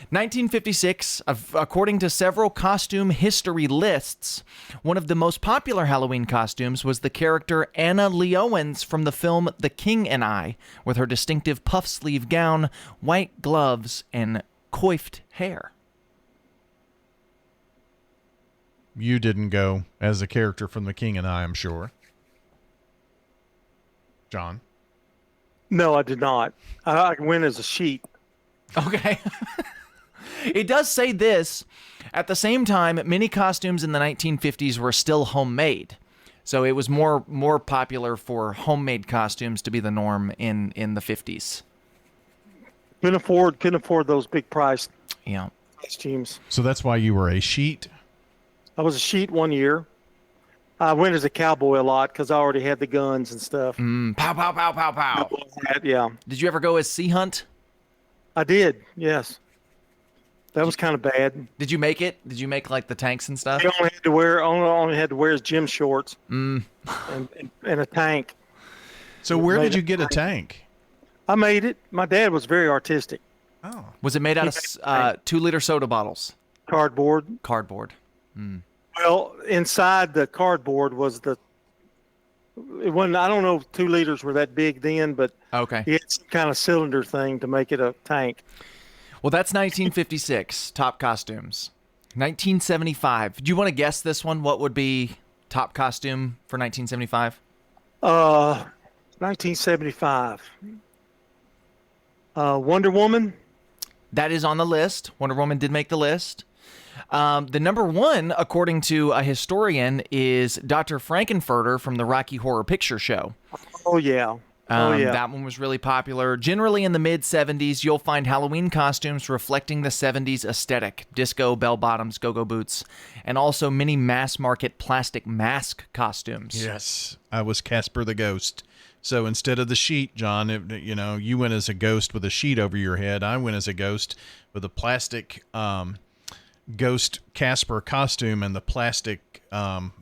1956, according to several costume history lists, one of the most popular Halloween costumes was the character Anna Lee Owens from the film The King and I, with her distinctive puff sleeve gown, white gloves, and coiffed hair. You didn't go as a character from The King and I, I'm sure. John? No, I did not. I went as a sheep. Okay. It does say this. At the same time, many costumes in the 1950s were still homemade. So it was more popular for homemade costumes to be the norm in the 50s. Couldn't afford those big price costumes. So that's why you were a sheet? I was a sheet one year. I went as a cowboy a lot because I already had the guns and stuff. Pow, pow, pow, pow, pow. Yeah. Did you ever go as Sea Hunt? I did, yes. That was kind of bad. Did you make it? Did you make like the tanks and stuff? I only had to wear his gym shorts and a tank. So where did you get a tank? I made it. My dad was very artistic. Oh. Was it made out of 2-liter soda bottles? Cardboard. Well, inside the cardboard was it wasn't, I don't know if 2 liters were that big then, but okay. He had some kind of cylinder thing to make it a tank. Well, that's 1956, top costumes. 1975. Do you want to guess this one? What would be top costume for 1975? 1975. Wonder Woman. That is on the list. Wonder Woman did make the list. The number one, according to a historian, is Dr. Frankenfurter from the Rocky Horror Picture Show. Oh, yeah. That one was really popular. Generally in the mid-'70s, you'll find Halloween costumes reflecting the 70s aesthetic. Disco, bell-bottoms, go-go boots, and also many mass-market plastic mask costumes. Yes, I was Casper the Ghost. So instead of the sheet, John, you went as a ghost with a sheet over your head. I went as a ghost with a plastic ghost Casper costume and the plastic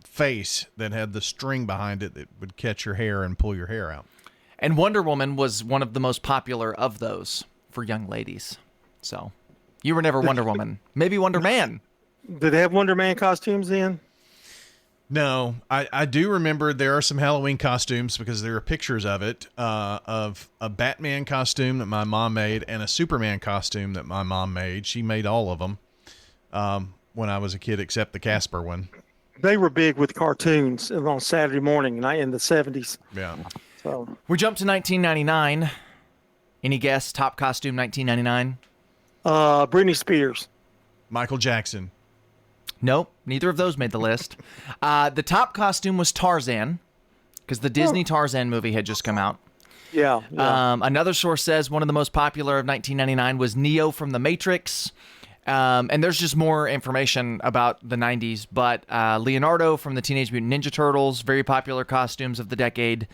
face that had the string behind it that would catch your hair and pull your hair out. And Wonder Woman was one of the most popular of those for young ladies. So you were never Wonder Woman. Maybe Wonder Man. Did they have Wonder Man costumes then? No, I do remember there are some Halloween costumes because there are pictures of it, of a Batman costume that my mom made and a Superman costume that my mom made. She made all of them when I was a kid except the Casper one. They were big with cartoons on Saturday morning in the 70s. Yeah. So we jumped to 1999. Any guess? Top costume 1999? Britney Spears. Michael Jackson. Nope, neither of those made the list. The top costume was Tarzan, because the Disney Tarzan movie had just come out. Yeah. Another source says one of the most popular of 1999 was Neo from The Matrix. And there's just more information about the 90s, but Leonardo from the Teenage Mutant Ninja Turtles, very popular costumes of the decade.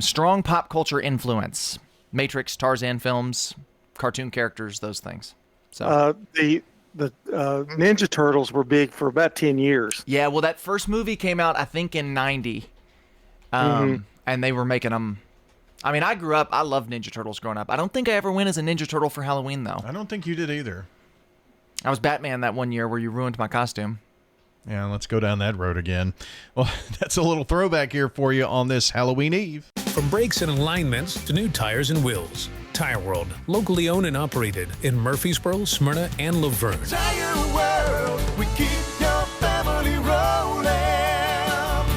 Strong pop culture influence. Matrix, Tarzan films, cartoon characters, those things. So the Ninja Turtles were big for about 10 years. Yeah, well, that first movie came out, I think, in 90. And they were making them. I mean, I grew up, I loved Ninja Turtles growing up. I don't think I ever went as a Ninja Turtle for Halloween, though. I don't think you did either. I was Batman that one year where you ruined my costume. Yeah, let's go down that road again. Well, that's a little throwback here for you on this Halloween Eve. From brakes and alignments to new tires and wheels, Tire World, locally owned and operated in Murfreesboro, Smyrna, and Laverne. Tire World, we keep your family rolling.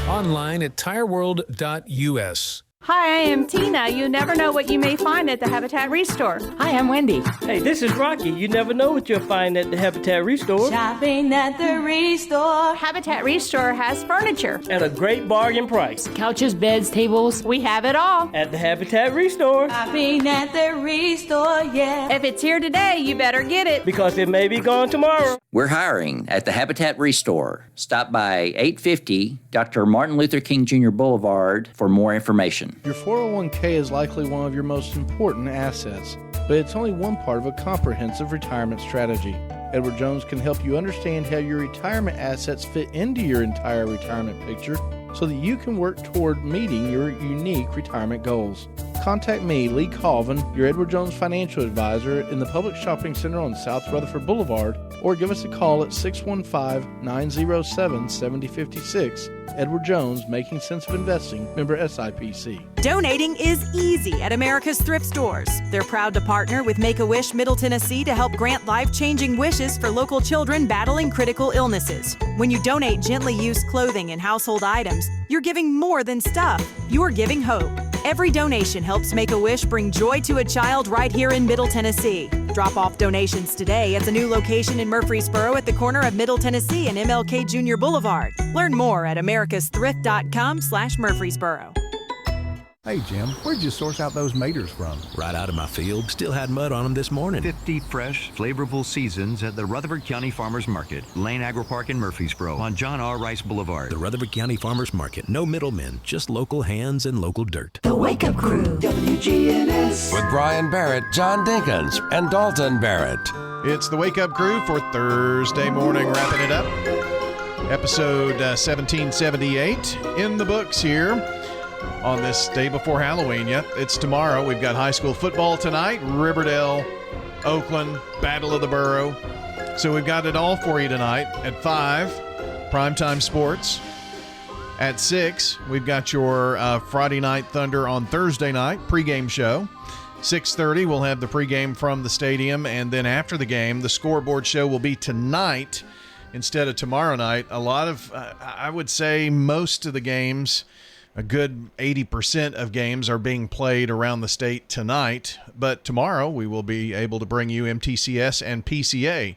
Online at tireworld.us. Hi, I am Tina. You never know what you may find at the Habitat Restore. Hi, I'm Wendy. Hey, this is Rocky. You never know what you'll find at the Habitat Restore. Shopping at the Restore. Habitat Restore has furniture. At a great bargain price. Couches, beds, tables. We have it all. At the Habitat Restore. Shopping at the Restore, yeah. If it's here today, you better get it. Because it may be gone tomorrow. We're hiring at the Habitat Restore. Stop by 850 Dr. Martin Luther King Jr. Boulevard for more information. Your 401k is likely one of your most important assets, but it's only one part of a comprehensive retirement strategy. Edward Jones can help you understand how your retirement assets fit into your entire retirement picture so that you can work toward meeting your unique retirement goals. Contact me, Lee Colvin, your Edward Jones financial advisor in the Public Shopping Center on South Rutherford Boulevard, or give us a call at 615-907-7056. Edward Jones, Making Sense of Investing, member SIPC. Donating is easy at America's Thrift Stores. They're proud to partner with Make-A-Wish Middle Tennessee to help grant life-changing wishes for local children battling critical illnesses. When you donate gently used clothing and household items, you're giving more than stuff. You're giving hope. Every donation helps Make-A-Wish bring joy to a child right here in Middle Tennessee. Drop off donations today at the new location in Murfreesboro at the corner of Middle Tennessee and MLK Jr. Boulevard. Learn more at americasthrift.com/Murfreesboro. Hey, Jim, where'd you source out those maters from? Right out of my field. Still had mud on them this morning. 50 fresh, flavorful seasons at the Rutherford County Farmers Market, Lane Agri Park in Murfreesboro, on John R. Rice Boulevard. The Rutherford County Farmers Market. No middlemen, just local hands and local dirt. The Wake Up Crew, WGNS. With Brian Barrett, John Dinkins, and Dalton Barrett. It's the Wake Up Crew for Thursday morning, wrapping it up. Episode 1778 in the books here. On this day before Halloween. Yep, it's tomorrow. We've got high school football tonight. Riverdale, Oakland, Battle of the Borough. So we've got it all for you tonight. At 5, primetime sports. At 6, we've got your Friday Night Thunder on Thursday night pregame show. 6:30, we'll have the pregame from the stadium. And then after the game, the scoreboard show will be tonight instead of tomorrow night. A lot of, I would say most of the games, a good 80% of games are being played around the state tonight, but tomorrow we will be able to bring you MTCS and PCA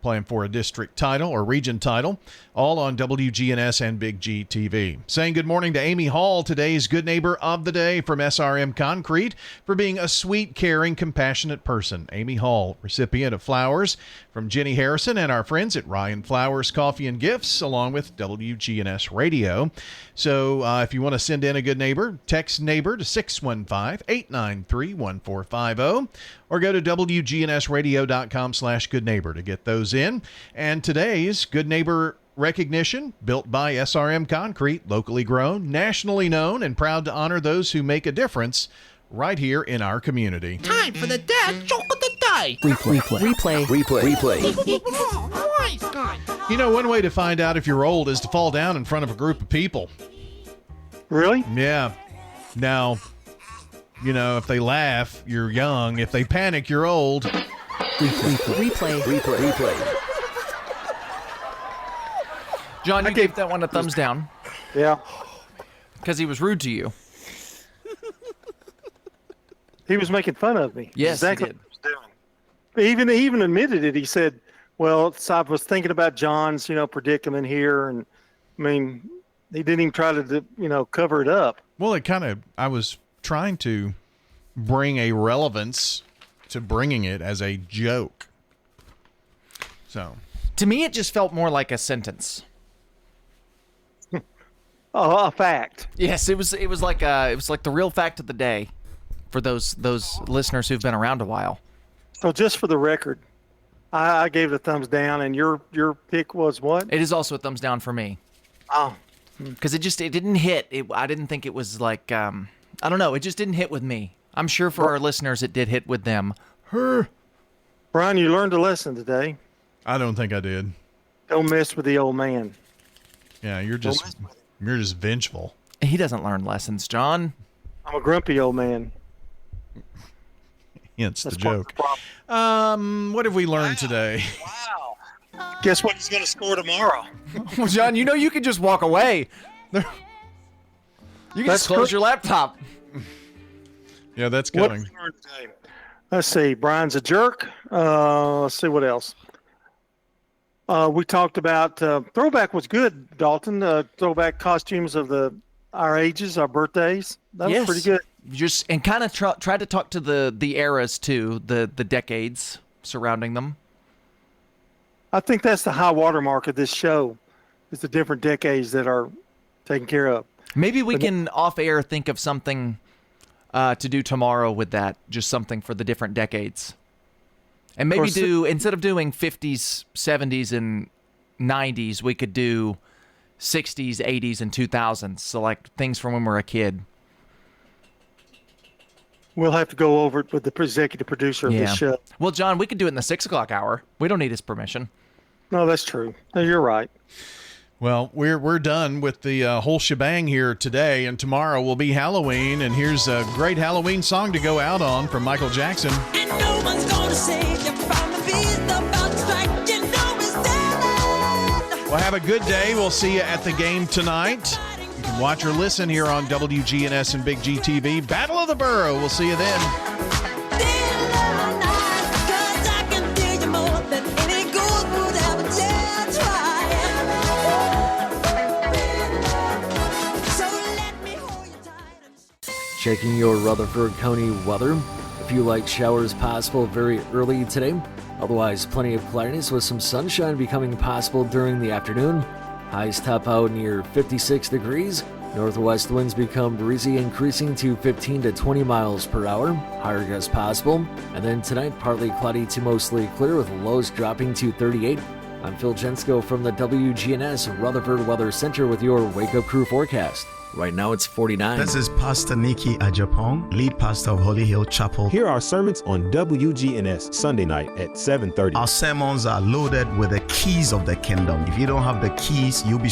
playing for a district title or region title, all on WGNS and Big G TV. Saying good morning to Amy Hall, today's Good Neighbor of the Day from SRM Concrete, for being a sweet, caring, compassionate person. Amy Hall, recipient of flowers from Jenny Harrison and our friends at Ryan Flowers Coffee and Gifts, along with WGNS Radio. So if you want to send in a good neighbor, text neighbor to 615-893-1450 or go to WGNSradio.com/goodneighbor to get those in. And today's Good Neighbor recognition, built by SRM Concrete, locally grown, nationally known, and proud to honor those who make a difference right here in our community. Time for the dad joke of the day. Replay. You know, one way to find out if you're old is to fall down in front of a group of people. Really? Yeah. Now, you know, if they laugh, you're young. If they panic, you're old. Replay. John, you gave that one a thumbs down. Yeah. Because he was rude to you. He was making fun of me. Yes, exactly he did. what he was doing. He even admitted it. He said, well, so I was thinking about John's, predicament here. And I mean, he didn't even try to, cover it up. Well, I was trying to bring a relevance to bringing it as a joke. So, to me, it just felt more like a sentence. Oh, a fact. Yes, it was like the real fact of the day for those listeners who've been around a while. So just for the record, I gave it a thumbs down, and your pick was what? It is also a thumbs down for me. Oh. Because it didn't hit. I didn't think it was like, I don't know. It just didn't hit with me. I'm sure for our listeners, it did hit with them. Brian, you learned a lesson today. I don't think I did. Don't mess with the old man. Yeah, you're just vengeful. He doesn't learn lessons, John. I'm a grumpy old man. Hence the joke. What have we learned today? Guess what he's going to score tomorrow? Well, John, you know you can just walk away. You can just close your laptop. Yeah, that's What coming. did we learn today? Let's see. Brian's a jerk. Let's see what else. We talked about throwback was good, Dalton. Throwback costumes of our ages, our birthdays. That was pretty good. And kind of try to talk to the eras too, the decades surrounding them. I think that's the high watermark of this show, is the different decades that are taken care of. Maybe we can off air think of something to do tomorrow with that, just something for the different decades. And maybe instead of doing 50s, 70s, and 90s, we could do 60s, 80s, and 2000s. So like things from when we were a kid. We'll have to go over it with the executive producer of this show. Well, John, we could do it in the 6 o'clock hour. We don't need his permission. No, that's true. No, you're right. Well, we're done with the whole shebang here today, and tomorrow will be Halloween, and here's a great Halloween song to go out on from Michael Jackson. And no one's gonna save you from the beast about to strike. You know it's dead. Well, have a good day. We'll see you at the game tonight. You can watch or listen here on WGNS and Big G TV. Battle of the Borough. We'll see you then. Checking your Rutherford County weather. A few light showers possible very early today. Otherwise, plenty of cloudiness with some sunshine becoming possible during the afternoon. Highs top out near 56 degrees. Northwest winds become breezy, increasing to 15 to 20 miles per hour. Higher gusts possible. And then tonight, partly cloudy to mostly clear with lows dropping to 38. I'm Phil Jensko from the WGNS Rutherford Weather Center with your Wake Up Crew forecast. Right now it's 49. This is Pastor Nikki Ajapong, lead pastor of Holy Hill Chapel. Here are sermons on WGNS Sunday night at 7:30. Our sermons are loaded with the keys of the kingdom. If you don't have the keys, you'll be